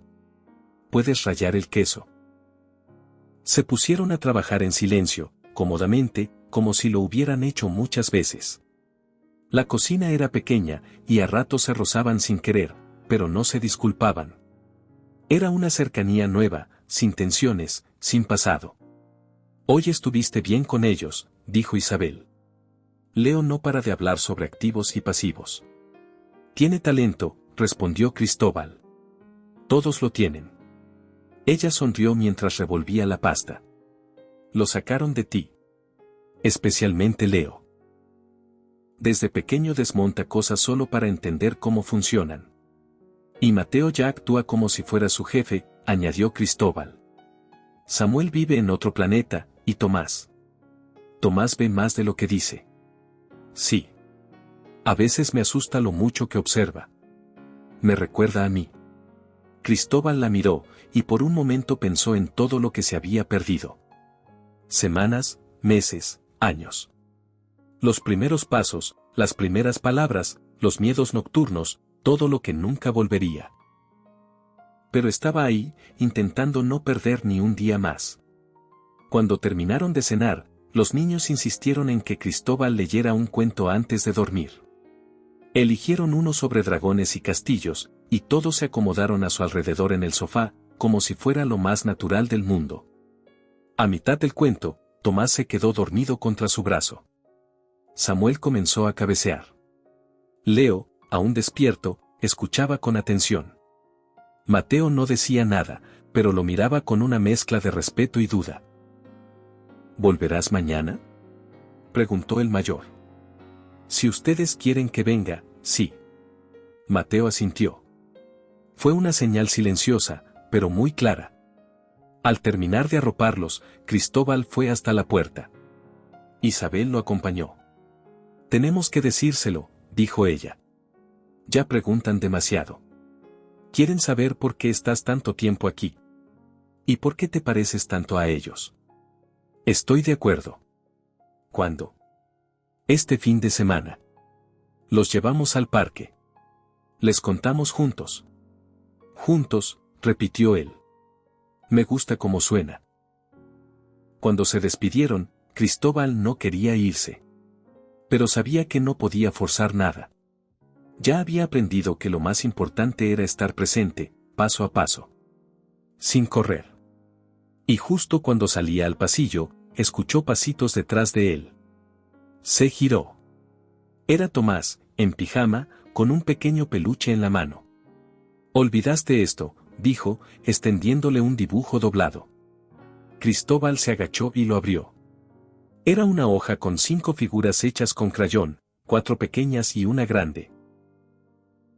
Puedes rallar el queso. Se pusieron a trabajar en silencio, cómodamente, como si lo hubieran hecho muchas veces. La cocina era pequeña, y a ratos se rozaban sin querer, pero no se disculpaban. Era una cercanía nueva, sin tensiones, sin pasado. Hoy estuviste bien con ellos, dijo Isabel. Leo no para de hablar sobre activos y pasivos. Tiene talento, respondió Cristóbal. Todos lo tienen. Ella sonrió mientras revolvía la pasta. Lo sacaron de ti. Especialmente Leo. Desde pequeño desmonta cosas solo para entender cómo funcionan. Y Mateo ya actúa como si fuera su jefe, añadió Cristóbal. Samuel vive en otro planeta, y Tomás. Tomás ve más de lo que dice. Sí. A veces me asusta lo mucho que observa. Me recuerda a mí. Cristóbal la miró, y por un momento pensó en todo lo que se había perdido. Semanas, meses, años. Los primeros pasos, las primeras palabras, los miedos nocturnos, todo lo que nunca volvería. Pero estaba ahí, intentando no perder ni un día más. Cuando terminaron de cenar, los niños insistieron en que Cristóbal leyera un cuento antes de dormir. Eligieron uno sobre dragones y castillos, y todos se acomodaron a su alrededor en el sofá, como si fuera lo más natural del mundo. A mitad del cuento, Tomás se quedó dormido contra su brazo. Samuel comenzó a cabecear. Leo, aún despierto, escuchaba con atención. Mateo no decía nada, pero lo miraba con una mezcla de respeto y duda. ¿Volverás mañana?, preguntó el mayor. Si ustedes quieren que venga, sí. Mateo asintió. Fue una señal silenciosa, pero muy clara. Al terminar de arroparlos, Cristóbal fue hasta la puerta. Isabel lo acompañó. Tenemos que decírselo, dijo ella. Ya preguntan demasiado. Quieren saber por qué estás tanto tiempo aquí. ¿Y por qué te pareces tanto a ellos? Estoy de acuerdo. ¿Cuándo? Este fin de semana. Los llevamos al parque. Les contamos juntos. Juntos, repitió él. Me gusta cómo suena. Cuando se despidieron, Cristóbal no quería irse. Pero sabía que no podía forzar nada. Ya había aprendido que lo más importante era estar presente, paso a paso. Sin correr. Y justo cuando salía al pasillo, escuchó pasitos detrás de él. Se giró. Era Tomás, en pijama, con un pequeño peluche en la mano. «Olvidaste esto», dijo, extendiéndole un dibujo doblado. Cristóbal se agachó y lo abrió. Era una hoja con 5 figuras hechas con crayón, 4 pequeñas y una grande.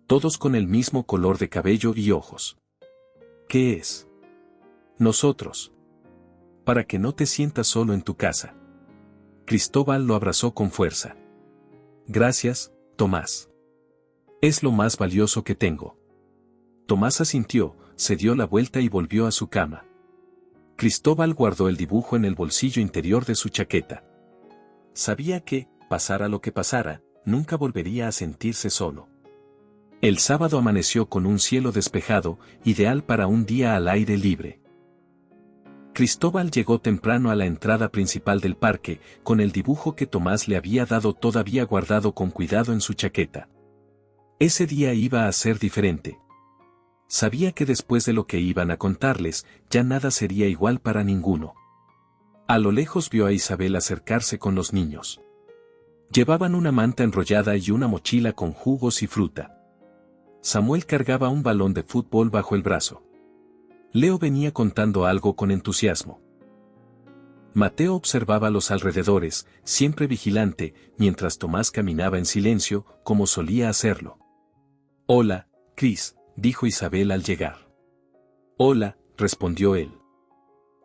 Todos con el mismo color de cabello y ojos. ¿Qué es? Nosotros. Para que no te sientas solo en tu casa. Cristóbal lo abrazó con fuerza. Gracias, Tomás. Es lo más valioso que tengo. Tomás asintió, se dio la vuelta y volvió a su cama. Cristóbal guardó el dibujo en el bolsillo interior de su chaqueta. Sabía que, pasara lo que pasara, nunca volvería a sentirse solo. El sábado amaneció con un cielo despejado, ideal para un día al aire libre. Cristóbal llegó temprano a la entrada principal del parque, con el dibujo que Tomás le había dado todavía guardado con cuidado en su chaqueta. Ese día iba a ser diferente. Sabía que después de lo que iban a contarles, ya nada sería igual para ninguno. A lo lejos vio a Isabel acercarse con los niños. Llevaban una manta enrollada y una mochila con jugos y fruta. Samuel cargaba un balón de fútbol bajo el brazo. Leo venía contando algo con entusiasmo. Mateo observaba los alrededores, siempre vigilante, mientras Tomás caminaba en silencio, como solía hacerlo. «Hola, Cris», dijo Isabel al llegar. «Hola», respondió él.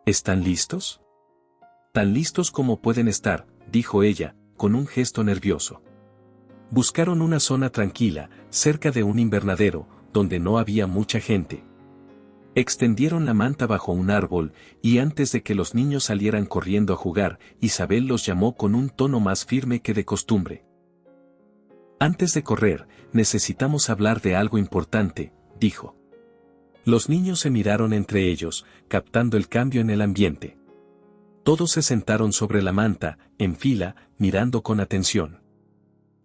«¿Están listos?» «Tan listos como pueden estar», dijo ella, con un gesto nervioso. Buscaron una zona tranquila, cerca de un invernadero, donde no había mucha gente. Extendieron la manta bajo un árbol, y antes de que los niños salieran corriendo a jugar, Isabel los llamó con un tono más firme que de costumbre. «Antes de correr, necesitamos hablar de algo importante», dijo. Los niños se miraron entre ellos, captando el cambio en el ambiente. Todos se sentaron sobre la manta, en fila, mirando con atención.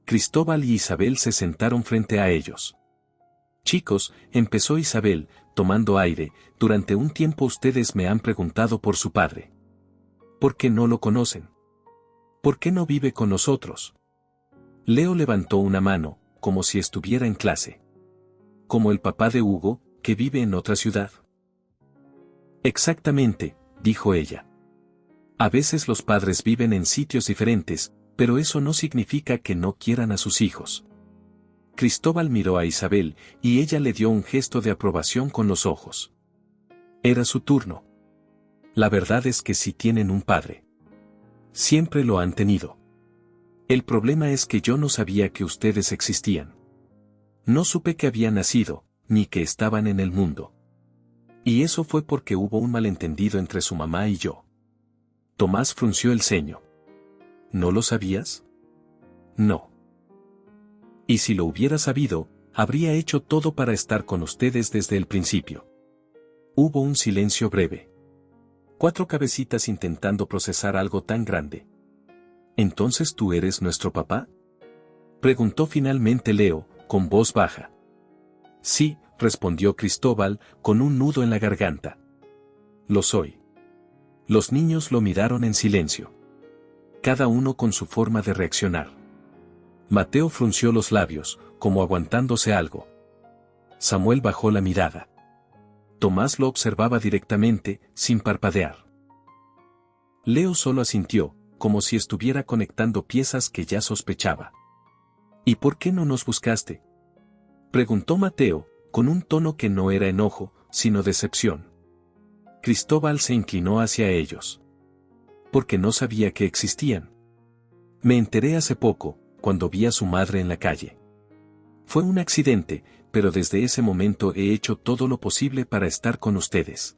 Cristóbal y Isabel se sentaron frente a ellos. «Chicos», empezó Isabel, tomando aire, «durante un tiempo ustedes me han preguntado por su padre. ¿Por qué no lo conocen? ¿Por qué no vive con nosotros?» Leo levantó una mano, como si estuviera en clase. «Como el papá de Hugo, que vive en otra ciudad». «Exactamente», dijo ella. «A veces los padres viven en sitios diferentes, pero eso no significa que no quieran a sus hijos». Cristóbal miró a Isabel, y ella le dio un gesto de aprobación con los ojos. Era su turno. «La verdad es que sí tienen un padre. Siempre lo han tenido. El problema es que yo no sabía que ustedes existían. No supe que habían nacido, ni que estaban en el mundo. Y eso fue porque hubo un malentendido entre su mamá y yo». Tomás frunció el ceño. «¿No lo sabías?» «No. Y si lo hubiera sabido, habría hecho todo para estar con ustedes desde el principio». Hubo un silencio breve. 4 cabecitas intentando procesar algo tan grande. «¿Entonces tú eres nuestro papá?», preguntó finalmente Leo, con voz baja. «Sí», respondió Cristóbal, con un nudo en la garganta. «Lo soy». Los niños lo miraron en silencio. Cada uno con su forma de reaccionar. Mateo frunció los labios, como aguantándose algo. Samuel bajó la mirada. Tomás lo observaba directamente, sin parpadear. Leo solo asintió, como si estuviera conectando piezas que ya sospechaba. «¿Y por qué no nos buscaste?», preguntó Mateo, con un tono que no era enojo, sino decepción. Cristóbal se inclinó hacia ellos. «Porque no sabía que existían. Me enteré hace poco, cuando vi a su madre en la calle. Fue un accidente, pero desde ese momento he hecho todo lo posible para estar con ustedes.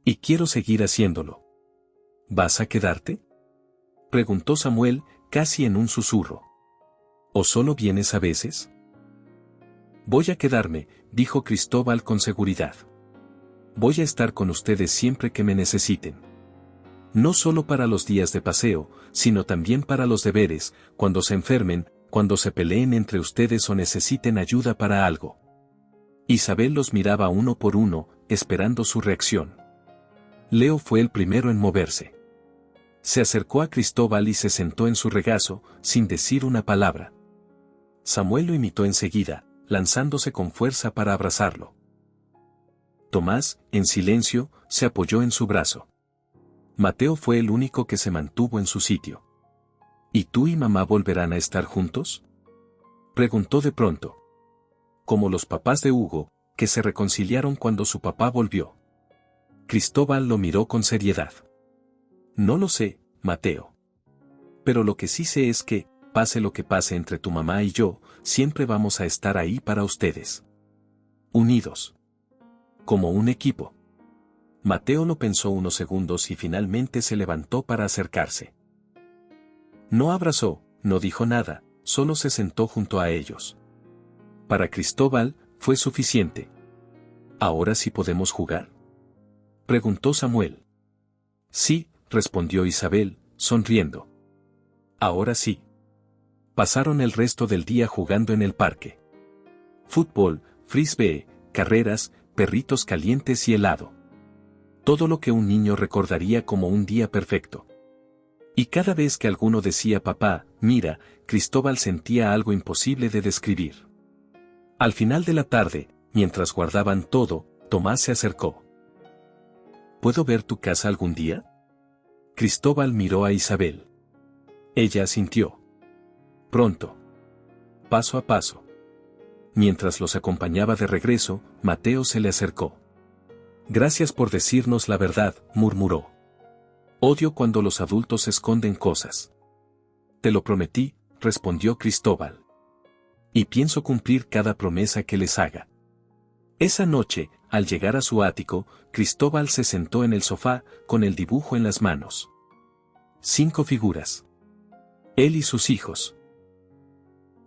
Y quiero seguir haciéndolo». «¿Vas a quedarte?», preguntó Samuel, casi en un susurro. «¿O solo vienes a veces?». «Voy a quedarme», dijo Cristóbal con seguridad. «Voy a estar con ustedes siempre que me necesiten. No solo para los días de paseo, sino también para los deberes, cuando se enfermen, cuando se peleen entre ustedes o necesiten ayuda para algo». Isabel los miraba uno por uno, esperando su reacción. Leo fue el primero en moverse. Se acercó a Cristóbal y se sentó en su regazo, sin decir una palabra. Samuel lo imitó enseguida, lanzándose con fuerza para abrazarlo. Tomás, en silencio, se apoyó en su brazo. Mateo fue el único que se mantuvo en su sitio. ¿Y tú y mamá volverán a estar juntos?, preguntó de pronto. Como los papás de Hugo, que se reconciliaron cuando su papá volvió. Cristóbal lo miró con seriedad. No lo sé, Mateo. Pero lo que sí sé es que, pase lo que pase entre tu mamá y yo, siempre vamos a estar ahí para ustedes. Unidos. Como un equipo. Mateo lo pensó unos segundos y finalmente se levantó para acercarse. No abrazó, no dijo nada, solo se sentó junto a ellos. Para Cristóbal, fue suficiente. ¿Ahora sí podemos jugar?, preguntó Samuel. Sí, respondió Isabel, sonriendo. Ahora sí. Pasaron el resto del día jugando en el parque. Fútbol, frisbee, carreras, perritos calientes y helado. Todo lo que un niño recordaría como un día perfecto. Y cada vez que alguno decía papá, mira, Cristóbal sentía algo imposible de describir. Al final de la tarde, mientras guardaban todo, Tomás se acercó. ¿Puedo ver tu casa algún día?, Cristóbal miró a Isabel. Ella asintió. Pronto. Paso a paso. Mientras los acompañaba de regreso, Mateo se le acercó. Gracias por decirnos la verdad, murmuró. Odio cuando los adultos esconden cosas. Te lo prometí, respondió Cristóbal. Y pienso cumplir cada promesa que les haga. Esa noche, al llegar a su ático, Cristóbal se sentó en el sofá, con el dibujo en las manos. 5 figuras. Él y sus hijos.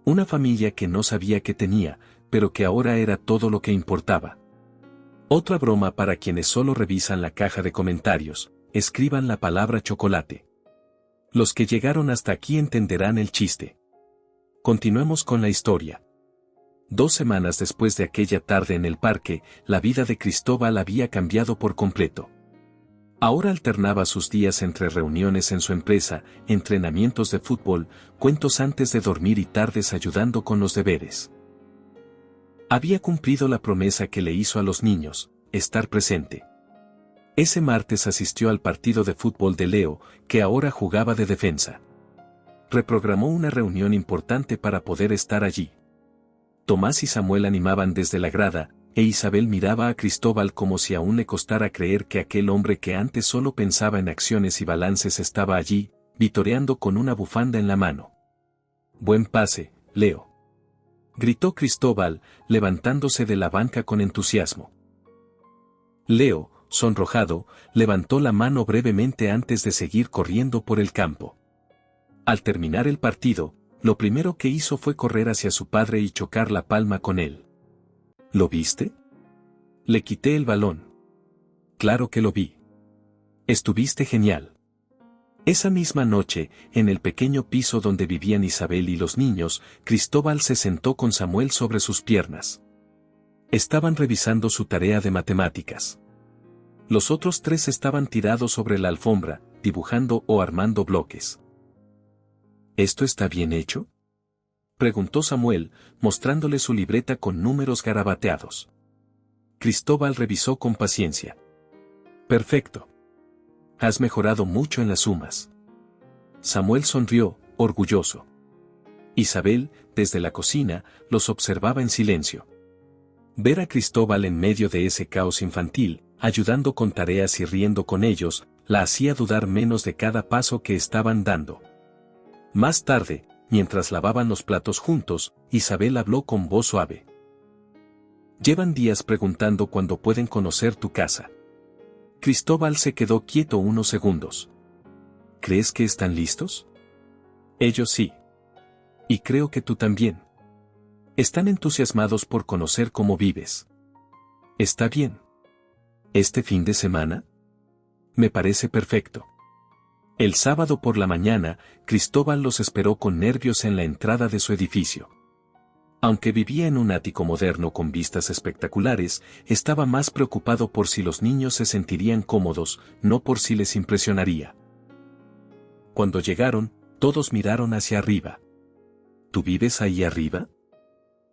Una familia que no sabía que tenía, pero que ahora era todo lo que importaba. Otra broma para quienes solo revisan la caja de comentarios, escriban la palabra chocolate. Los que llegaron hasta aquí entenderán el chiste. Continuemos con la historia. 2 semanas después de aquella tarde en el parque, la vida de Cristóbal había cambiado por completo. Ahora alternaba sus días entre reuniones en su empresa, entrenamientos de fútbol, cuentos antes de dormir y tardes ayudando con los deberes. Había cumplido la promesa que le hizo a los niños, estar presente. Ese martes asistió al partido de fútbol de Leo, que ahora jugaba de defensa. Reprogramó una reunión importante para poder estar allí. Tomás y Samuel animaban desde la grada, e Isabel miraba a Cristóbal como si aún le costara creer que aquel hombre que antes solo pensaba en acciones y balances estaba allí, vitoreando con una bufanda en la mano. Buen pase, Leo, gritó Cristóbal, levantándose de la banca con entusiasmo. Leo, sonrojado, levantó la mano brevemente antes de seguir corriendo por el campo. Al terminar el partido, lo primero que hizo fue correr hacia su padre y chocar la palma con él. ¿Lo viste? Le quité el balón. Claro que lo vi. Estuviste genial. Esa misma noche, en el pequeño piso donde vivían Isabel y los niños, Cristóbal se sentó con Samuel sobre sus piernas. Estaban revisando su tarea de matemáticas. Los otros 3 estaban tirados sobre la alfombra, dibujando o armando bloques. ¿Esto está bien hecho?, preguntó Samuel, mostrándole su libreta con números garabateados. Cristóbal revisó con paciencia. Perfecto. Has mejorado mucho en las sumas. Samuel sonrió, orgulloso. Isabel, desde la cocina, los observaba en silencio. Ver a Cristóbal en medio de ese caos infantil, ayudando con tareas y riendo con ellos, la hacía dudar menos de cada paso que estaban dando. Más tarde, mientras lavaban los platos juntos, Isabel habló con voz suave. Llevan días preguntando cuándo pueden conocer tu casa. Cristóbal se quedó quieto unos segundos. ¿Crees que están listos? Ellos sí. Y creo que tú también. Están entusiasmados por conocer cómo vives. Está bien. ¿Este fin de semana? Me parece perfecto. El sábado por la mañana, Cristóbal los esperó con nervios en la entrada de su edificio. Aunque vivía en un ático moderno con vistas espectaculares, estaba más preocupado por si los niños se sentirían cómodos, no por si les impresionaría. Cuando llegaron, todos miraron hacia arriba. ¿Tú vives ahí arriba?,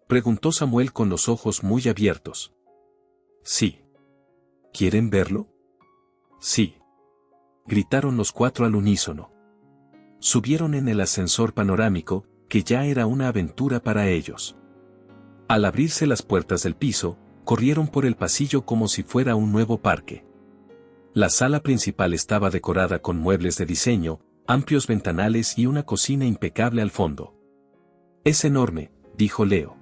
preguntó Samuel con los ojos muy abiertos. Sí. ¿Quieren verlo? Sí. Gritaron los 4 al unísono. Subieron en el ascensor panorámico, que ya era una aventura para ellos. Al abrirse las puertas del piso, corrieron por el pasillo como si fuera un nuevo parque. La sala principal estaba decorada con muebles de diseño, amplios ventanales y una cocina impecable al fondo. Es enorme, dijo Leo.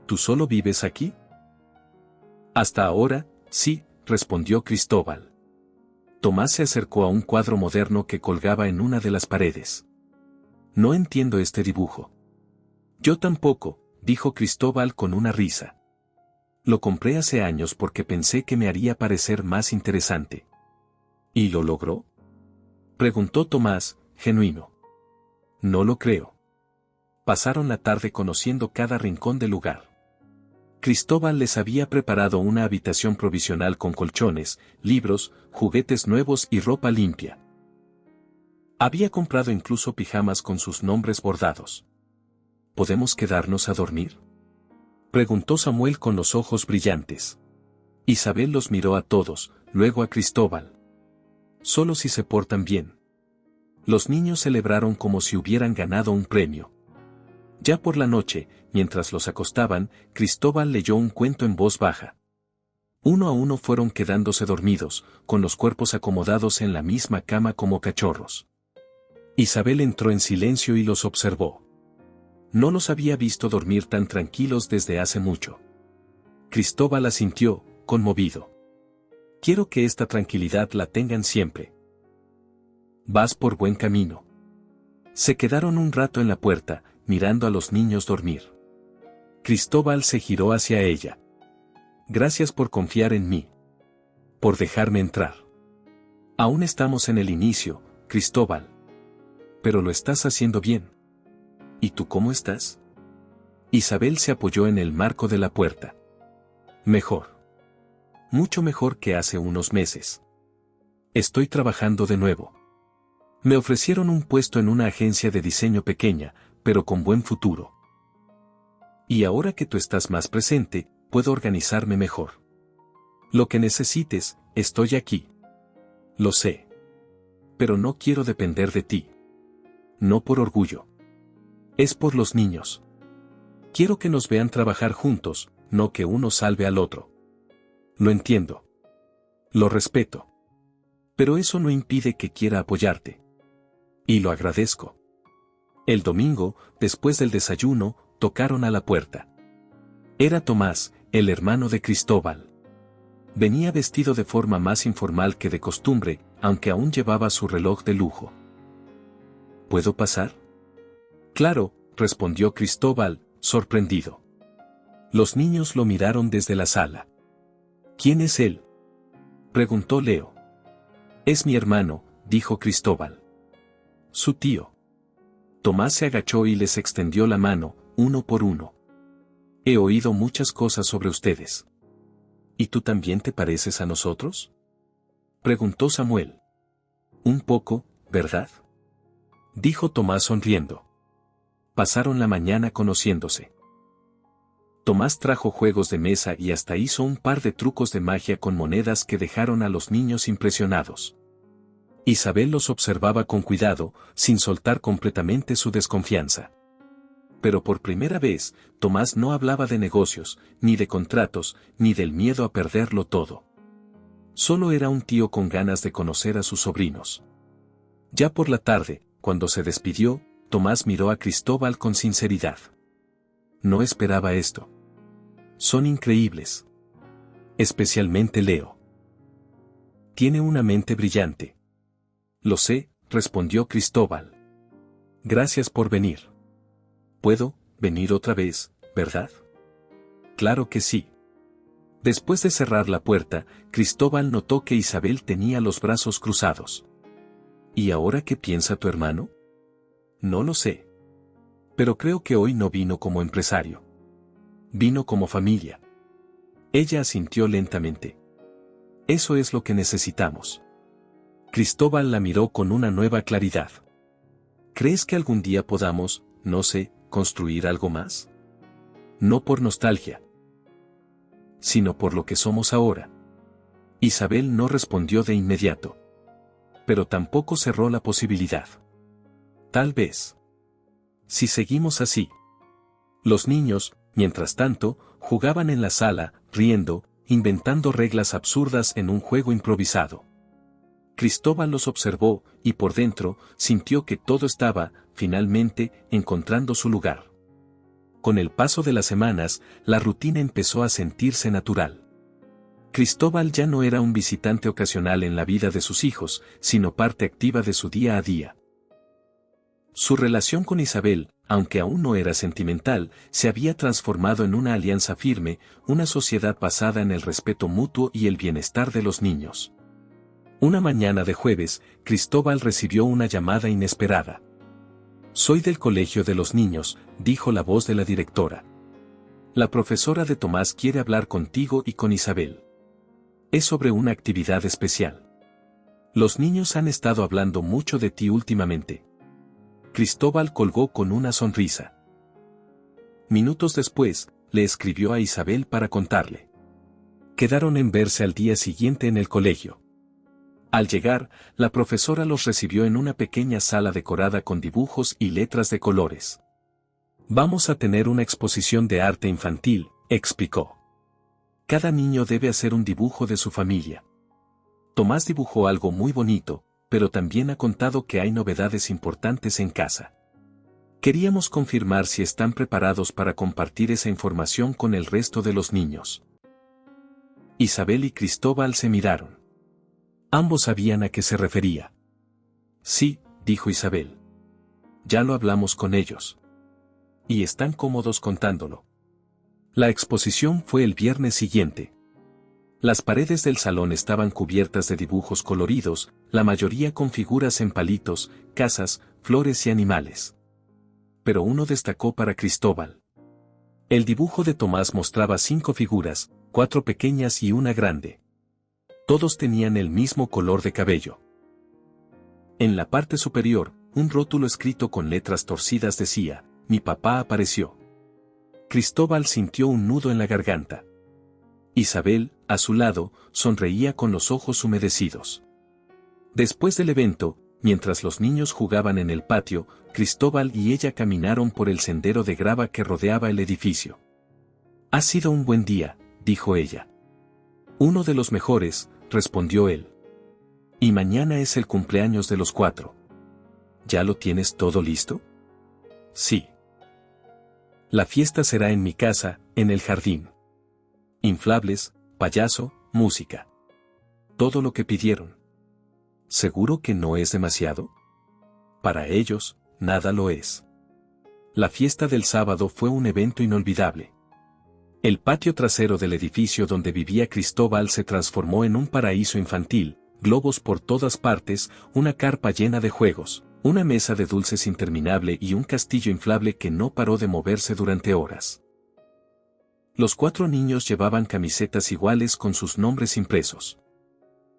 ¿Tú solo vives aquí? Hasta ahora, sí, respondió Cristóbal. Tomás se acercó a un cuadro moderno que colgaba en una de las paredes. No entiendo este dibujo. Yo tampoco, dijo Cristóbal con una risa. Lo compré hace años porque pensé que me haría parecer más interesante. ¿Y lo logró?, preguntó Tomás, genuino. No lo creo. Pasaron la tarde conociendo cada rincón del lugar. Cristóbal les había preparado una habitación provisional con colchones, libros, juguetes nuevos y ropa limpia. Había comprado incluso pijamas con sus nombres bordados. ¿Podemos quedarnos a dormir?, preguntó Samuel con los ojos brillantes. Isabel los miró a todos, luego a Cristóbal. Solo si se portan bien. Los niños celebraron como si hubieran ganado un premio. Ya por la noche, mientras los acostaban, Cristóbal leyó un cuento en voz baja. Uno a uno fueron quedándose dormidos, con los cuerpos acomodados en la misma cama como cachorros. Isabel entró en silencio y los observó. No los había visto dormir tan tranquilos desde hace mucho. Cristóbal asintió, conmovido. Quiero que esta tranquilidad la tengan siempre. Vas por buen camino. Se quedaron un rato en la puerta, mirando a los niños dormir. Cristóbal se giró hacia ella. Gracias por confiar en mí. Por dejarme entrar. Aún estamos en el inicio, Cristóbal. Pero lo estás haciendo bien. ¿Y tú cómo estás? Isabel se apoyó en el marco de la puerta. Mejor. Mucho mejor que hace unos meses. Estoy trabajando de nuevo. Me ofrecieron un puesto en una agencia de diseño pequeña, pero con buen futuro. Y ahora que tú estás más presente, puedo organizarme mejor. Lo que necesites, estoy aquí. Lo sé. Pero no quiero depender de ti. No por orgullo. Es por los niños. Quiero que nos vean trabajar juntos, no que uno salve al otro. Lo entiendo. Lo respeto. Pero eso no impide que quiera apoyarte. Y lo agradezco. El domingo, después del desayuno, tocaron a la puerta. Era Tomás, el hermano de Cristóbal. Venía vestido de forma más informal que de costumbre, aunque aún llevaba su reloj de lujo. ¿Puedo pasar? Claro, respondió Cristóbal, sorprendido. Los niños lo miraron desde la sala. ¿Quién es él?, preguntó Leo. Es mi hermano, dijo Cristóbal. Su tío. Tomás se agachó y les extendió la mano, uno por uno. He oído muchas cosas sobre ustedes. ¿Y tú también te pareces a nosotros?, preguntó Samuel. Un poco, ¿verdad?, dijo Tomás sonriendo. Pasaron la mañana conociéndose. Tomás trajo juegos de mesa y hasta hizo un par de trucos de magia con monedas que dejaron a los niños impresionados. Isabel los observaba con cuidado, sin soltar completamente su desconfianza. Pero por primera vez, Tomás no hablaba de negocios, ni de contratos, ni del miedo a perderlo todo. Solo era un tío con ganas de conocer a sus sobrinos. Ya por la tarde, cuando se despidió, Tomás miró a Cristóbal con sinceridad. No esperaba esto. Son increíbles. Especialmente Leo. Tiene una mente brillante. Lo sé, respondió Cristóbal. Gracias por venir. ¿Puedo venir otra vez, verdad? Claro que sí. Después de cerrar la puerta, Cristóbal notó que Isabel tenía los brazos cruzados. ¿Y ahora qué piensa tu hermano? No lo sé. Pero creo que hoy no vino como empresario. Vino como familia. Ella asintió lentamente. Eso es lo que necesitamos. Cristóbal la miró con una nueva claridad. ¿Crees que algún día podamos, no sé, construir algo más? No por nostalgia, sino por lo que somos ahora. Isabel no respondió de inmediato. Pero tampoco cerró la posibilidad. Tal vez. Si seguimos así. Los niños, mientras tanto, jugaban en la sala, riendo, inventando reglas absurdas en un juego improvisado. Cristóbal los observó, y por dentro, sintió que todo estaba, finalmente, encontrando su lugar. Con el paso de las semanas, la rutina empezó a sentirse natural. Cristóbal ya no era un visitante ocasional en la vida de sus hijos, sino parte activa de su día a día. Su relación con Isabel, aunque aún no era sentimental, se había transformado en una alianza firme, una sociedad basada en el respeto mutuo y el bienestar de los niños. Una mañana de jueves, Cristóbal recibió una llamada inesperada. «Soy del colegio de los niños», dijo la voz de la directora. «La profesora de Tomás quiere hablar contigo y con Isabel. Es sobre una actividad especial. Los niños han estado hablando mucho de ti últimamente». Cristóbal colgó con una sonrisa. Minutos después, le escribió a Isabel para contarle. Quedaron en verse al día siguiente en el colegio. Al llegar, la profesora los recibió en una pequeña sala decorada con dibujos y letras de colores. «Vamos a tener una exposición de arte infantil», explicó. «Cada niño debe hacer un dibujo de su familia». Tomás dibujó algo muy bonito, pero también ha contado que hay novedades importantes en casa. Queríamos confirmar si están preparados para compartir esa información con el resto de los niños. Isabel y Cristóbal se miraron. Ambos sabían a qué se refería. «Sí», dijo Isabel. «Ya lo hablamos con ellos. Y están cómodos contándolo». La exposición fue el viernes siguiente. Las paredes del salón estaban cubiertas de dibujos coloridos, la mayoría con figuras en palitos, casas, flores y animales. Pero uno destacó para Cristóbal. El dibujo de Tomás mostraba 5 figuras, 4 pequeñas y una grande. Todos tenían el mismo color de cabello. En la parte superior, un rótulo escrito con letras torcidas decía: «Mi papá apareció». Cristóbal sintió un nudo en la garganta. Isabel, a su lado, sonreía con los ojos humedecidos. Después del evento, mientras los niños jugaban en el patio, Cristóbal y ella caminaron por el sendero de grava que rodeaba el edificio. «Ha sido un buen día», dijo ella. «Uno de los mejores», respondió él. «Y mañana es el cumpleaños de los 4. ¿Ya lo tienes todo listo?» «Sí. La fiesta será en mi casa, en el jardín. Inflables, payaso, música. Todo lo que pidieron». ¿Seguro que no es demasiado? Para ellos, nada lo es. La fiesta del sábado fue un evento inolvidable. El patio trasero del edificio donde vivía Cristóbal se transformó en un paraíso infantil, globos por todas partes, una carpa llena de juegos, una mesa de dulces interminable y un castillo inflable que no paró de moverse durante horas. Los 4 niños llevaban camisetas iguales con sus nombres impresos.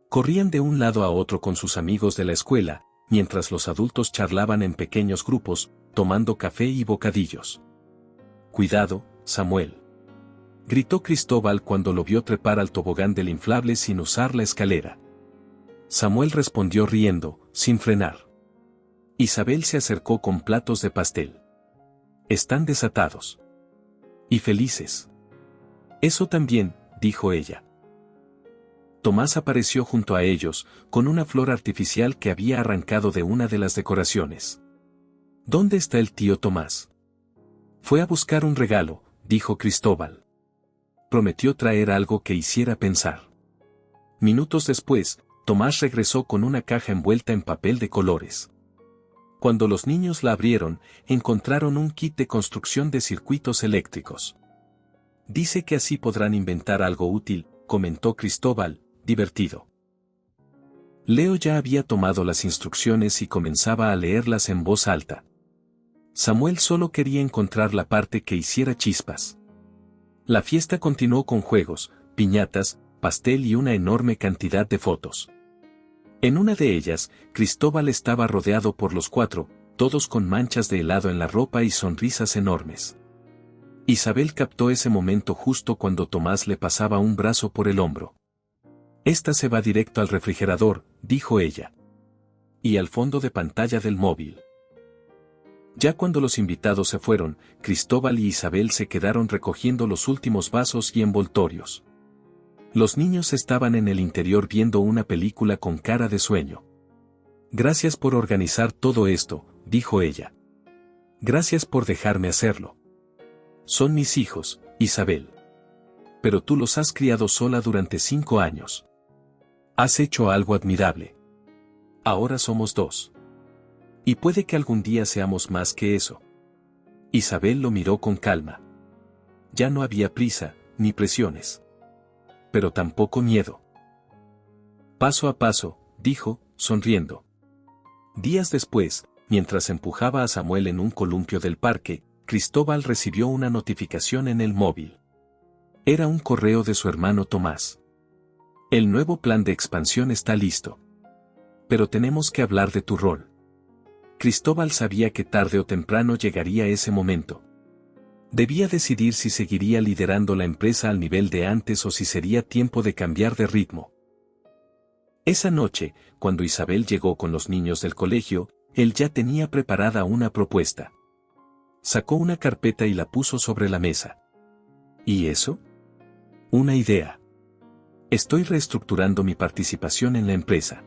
Corrían de un lado a otro con sus amigos de la escuela, mientras los adultos charlaban en pequeños grupos, tomando café y bocadillos. «Cuidado, Samuel», gritó Cristóbal cuando lo vio trepar al tobogán del inflable sin usar la escalera. Samuel respondió riendo, sin frenar. Isabel se acercó con platos de pastel. «Están desatados. Y felices». «Eso también», dijo ella. Tomás apareció junto a ellos, con una flor artificial que había arrancado de una de las decoraciones. «¿Dónde está el tío Tomás?» «Fue a buscar un regalo», dijo Cristóbal. Prometió traer algo que hiciera pensar. Minutos después, Tomás regresó con una caja envuelta en papel de colores. Cuando los niños la abrieron, encontraron un kit de construcción de circuitos eléctricos. «Dice que así podrán inventar algo útil», comentó Cristóbal, divertido. Leo ya había tomado las instrucciones y comenzaba a leerlas en voz alta. Samuel solo quería encontrar la parte que hiciera chispas. La fiesta continuó con juegos, piñatas, pastel y una enorme cantidad de fotos. En una de ellas, Cristóbal estaba rodeado por los 4, todos con manchas de helado en la ropa y sonrisas enormes. Isabel captó ese momento justo cuando Tomás le pasaba un brazo por el hombro. «Esta se va directo al refrigerador», dijo ella. Y al fondo de pantalla del móvil. Ya cuando los invitados se fueron, Cristóbal y Isabel se quedaron recogiendo los últimos vasos y envoltorios. Los niños estaban en el interior viendo una película con cara de sueño. «Gracias por organizar todo esto», dijo ella. «Gracias por dejarme hacerlo. Son mis hijos, Isabel. Pero tú los has criado sola durante 5 años. Has hecho algo admirable. Ahora somos 2. Y puede que algún día seamos más que eso». Isabel lo miró con calma. Ya no había prisa, ni presiones. Pero tampoco miedo. «Paso a paso», dijo, sonriendo. Días después, mientras empujaba a Samuel en un columpio del parque, Cristóbal recibió una notificación en el móvil. Era un correo de su hermano Tomás. «El nuevo plan de expansión está listo. Pero tenemos que hablar de tu rol». Cristóbal sabía que tarde o temprano llegaría ese momento. Debía decidir si seguiría liderando la empresa al nivel de antes o si sería tiempo de cambiar de ritmo. Esa noche, cuando Isabel llegó con los niños del colegio, él ya tenía preparada una propuesta. Sacó una carpeta y la puso sobre la mesa. ¿Y eso? Una idea. Estoy reestructurando mi participación en la empresa.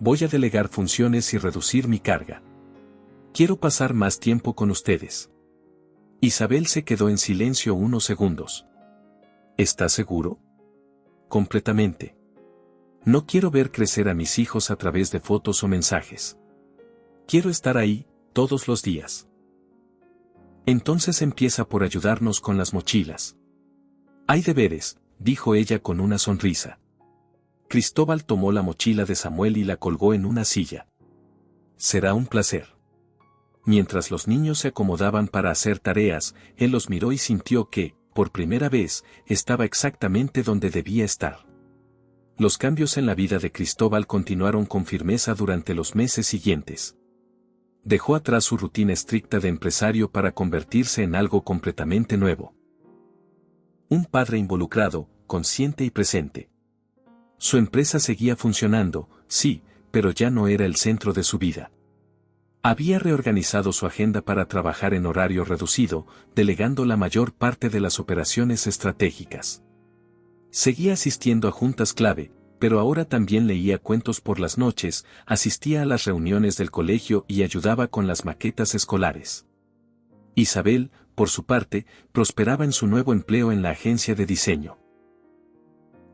Voy a delegar funciones y reducir mi carga. Quiero pasar más tiempo con ustedes. Isabel se quedó en silencio unos segundos. ¿Estás seguro? Completamente. No quiero ver crecer a mis hijos a través de fotos o mensajes. Quiero estar ahí, todos los días. Entonces empieza por ayudarnos con las mochilas. Hay deberes, dijo ella con una sonrisa. Cristóbal tomó la mochila de Samuel y la colgó en una silla. Será un placer. Mientras los niños se acomodaban para hacer tareas, él los miró y sintió que, por primera vez, estaba exactamente donde debía estar. Los cambios en la vida de Cristóbal continuaron con firmeza durante los meses siguientes. Dejó atrás su rutina estricta de empresario para convertirse en algo completamente nuevo. Un padre involucrado, consciente y presente. Su empresa seguía funcionando, sí, pero ya no era el centro de su vida. Había reorganizado su agenda para trabajar en horario reducido, delegando la mayor parte de las operaciones estratégicas. Seguía asistiendo a juntas clave, pero ahora también leía cuentos por las noches, asistía a las reuniones del colegio y ayudaba con las maquetas escolares. Isabel, por su parte, prosperaba en su nuevo empleo en la agencia de diseño.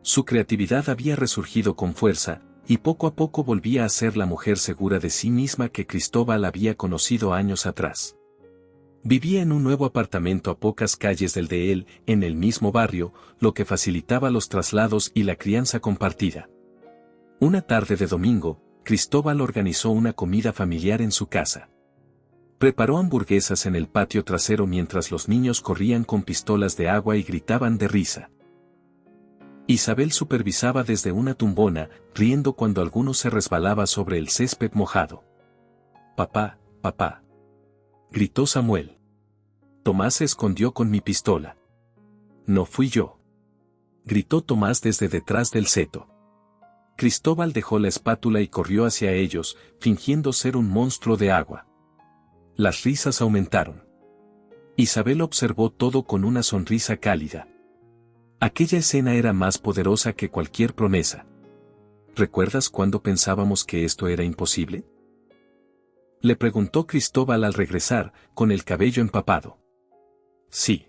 Su creatividad había resurgido con fuerza, y poco a poco volvía a ser la mujer segura de sí misma que Cristóbal había conocido años atrás. Vivía en un nuevo apartamento a pocas calles del de él, en el mismo barrio, lo que facilitaba los traslados y la crianza compartida. Una tarde de domingo, Cristóbal organizó una comida familiar en su casa. Preparó hamburguesas en el patio trasero mientras los niños corrían con pistolas de agua y gritaban de risa. Isabel supervisaba desde una tumbona, riendo cuando alguno se resbalaba sobre el césped mojado. «Papá, papá», gritó Samuel. «Tomás se escondió con mi pistola». «No fui yo», gritó Tomás desde detrás del seto. Cristóbal dejó la espátula y corrió hacia ellos, fingiendo ser un monstruo de agua. Las risas aumentaron. Isabel observó todo con una sonrisa cálida. Aquella escena era más poderosa que cualquier promesa. ¿Recuerdas cuando pensábamos que esto era imposible?, le preguntó Cristóbal al regresar, con el cabello empapado. Sí.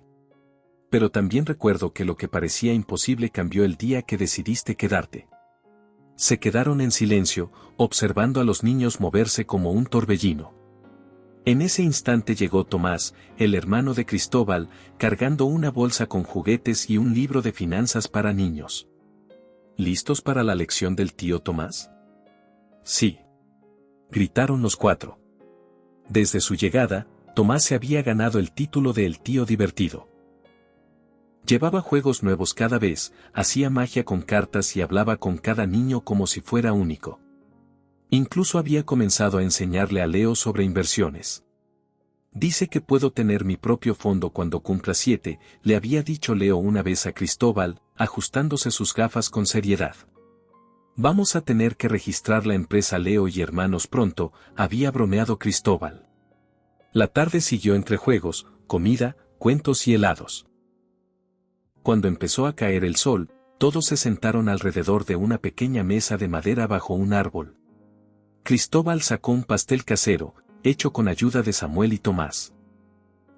Pero también recuerdo que lo que parecía imposible cambió el día que decidiste quedarte. Se quedaron en silencio, observando a los niños moverse como un torbellino. En ese instante llegó Tomás, el hermano de Cristóbal, cargando una bolsa con juguetes y un libro de finanzas para niños. ¿Listos para la lección del tío Tomás? Sí. Gritaron los 4. Desde su llegada, Tomás se había ganado el título de el tío divertido. Llevaba juegos nuevos cada vez, hacía magia con cartas y hablaba con cada niño como si fuera único. Incluso había comenzado a enseñarle a Leo sobre inversiones. Dice que puedo tener mi propio fondo cuando cumpla 7, le había dicho Leo una vez a Cristóbal, ajustándose sus gafas con seriedad. Vamos a tener que registrar la empresa Leo y Hermanos pronto, había bromeado Cristóbal. La tarde siguió entre juegos, comida, cuentos y helados. Cuando empezó a caer el sol, todos se sentaron alrededor de una pequeña mesa de madera bajo un árbol. Cristóbal sacó un pastel casero, hecho con ayuda de Samuel y Tomás.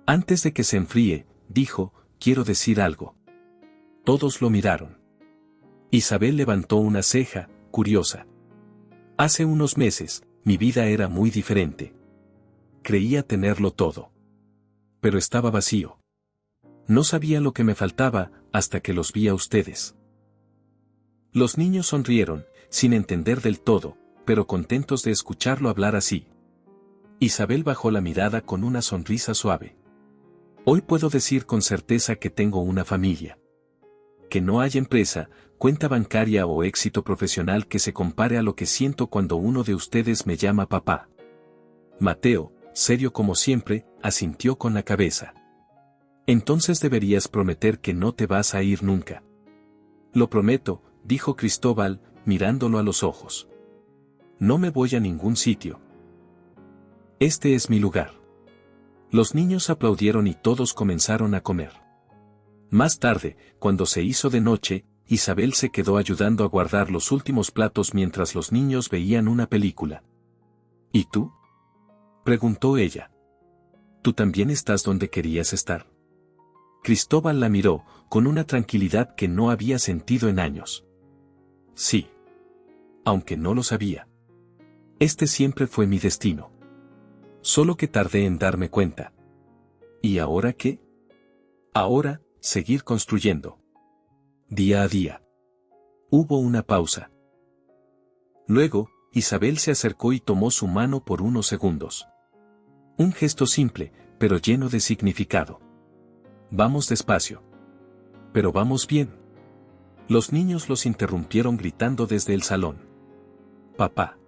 Antes de que se enfríe, dijo, quiero decir algo. Todos lo miraron. Isabel levantó una ceja, curiosa. Hace unos meses, mi vida era muy diferente. Creía tenerlo todo. Pero estaba vacío. No sabía lo que me faltaba, hasta que los vi a ustedes. Los niños sonrieron, sin entender del todo, pero contentos de escucharlo hablar así. Isabel bajó la mirada con una sonrisa suave. Hoy puedo decir con certeza que tengo una familia. Que no hay empresa, cuenta bancaria o éxito profesional que se compare a lo que siento cuando uno de ustedes me llama papá. Mateo, serio como siempre, asintió con la cabeza. Entonces deberías prometer que no te vas a ir nunca. Lo prometo, dijo Cristóbal, mirándolo a los ojos. No me voy a ningún sitio. Este es mi lugar. Los niños aplaudieron y todos comenzaron a comer. Más tarde, cuando se hizo de noche, Isabel se quedó ayudando a guardar los últimos platos mientras los niños veían una película. ¿Y tú? Preguntó ella. ¿Tú también estás donde querías estar? Cristóbal la miró, con una tranquilidad que no había sentido en años. Sí. Aunque no lo sabía. Este siempre fue mi destino. Solo que tardé en darme cuenta. ¿Y ahora qué? Ahora, seguir construyendo. Día a día. Hubo una pausa. Luego, Isabel se acercó y tomó su mano por unos segundos. Un gesto simple, pero lleno de significado. Vamos despacio. Pero vamos bien. Los niños los interrumpieron gritando desde el salón. Papá.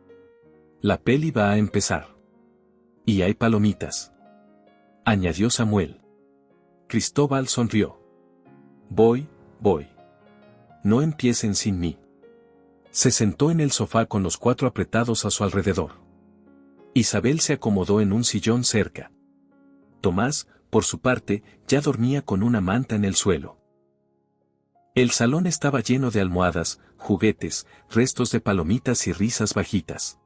La peli va a empezar. Y hay palomitas. Añadió Samuel. Cristóbal sonrió. Voy. No empiecen sin mí. Se sentó en el sofá con los 4 apretados a su alrededor. Isabel se acomodó en un sillón cerca. Tomás, por su parte, ya dormía con una manta en el suelo. El salón estaba lleno de almohadas, juguetes, restos de palomitas y risas bajitas.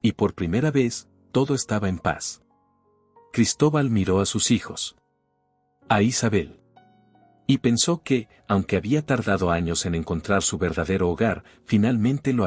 Y por primera vez, todo estaba en paz. Cristóbal miró a sus hijos. A Isabel. Y pensó que, aunque había tardado años en encontrar su verdadero hogar, finalmente lo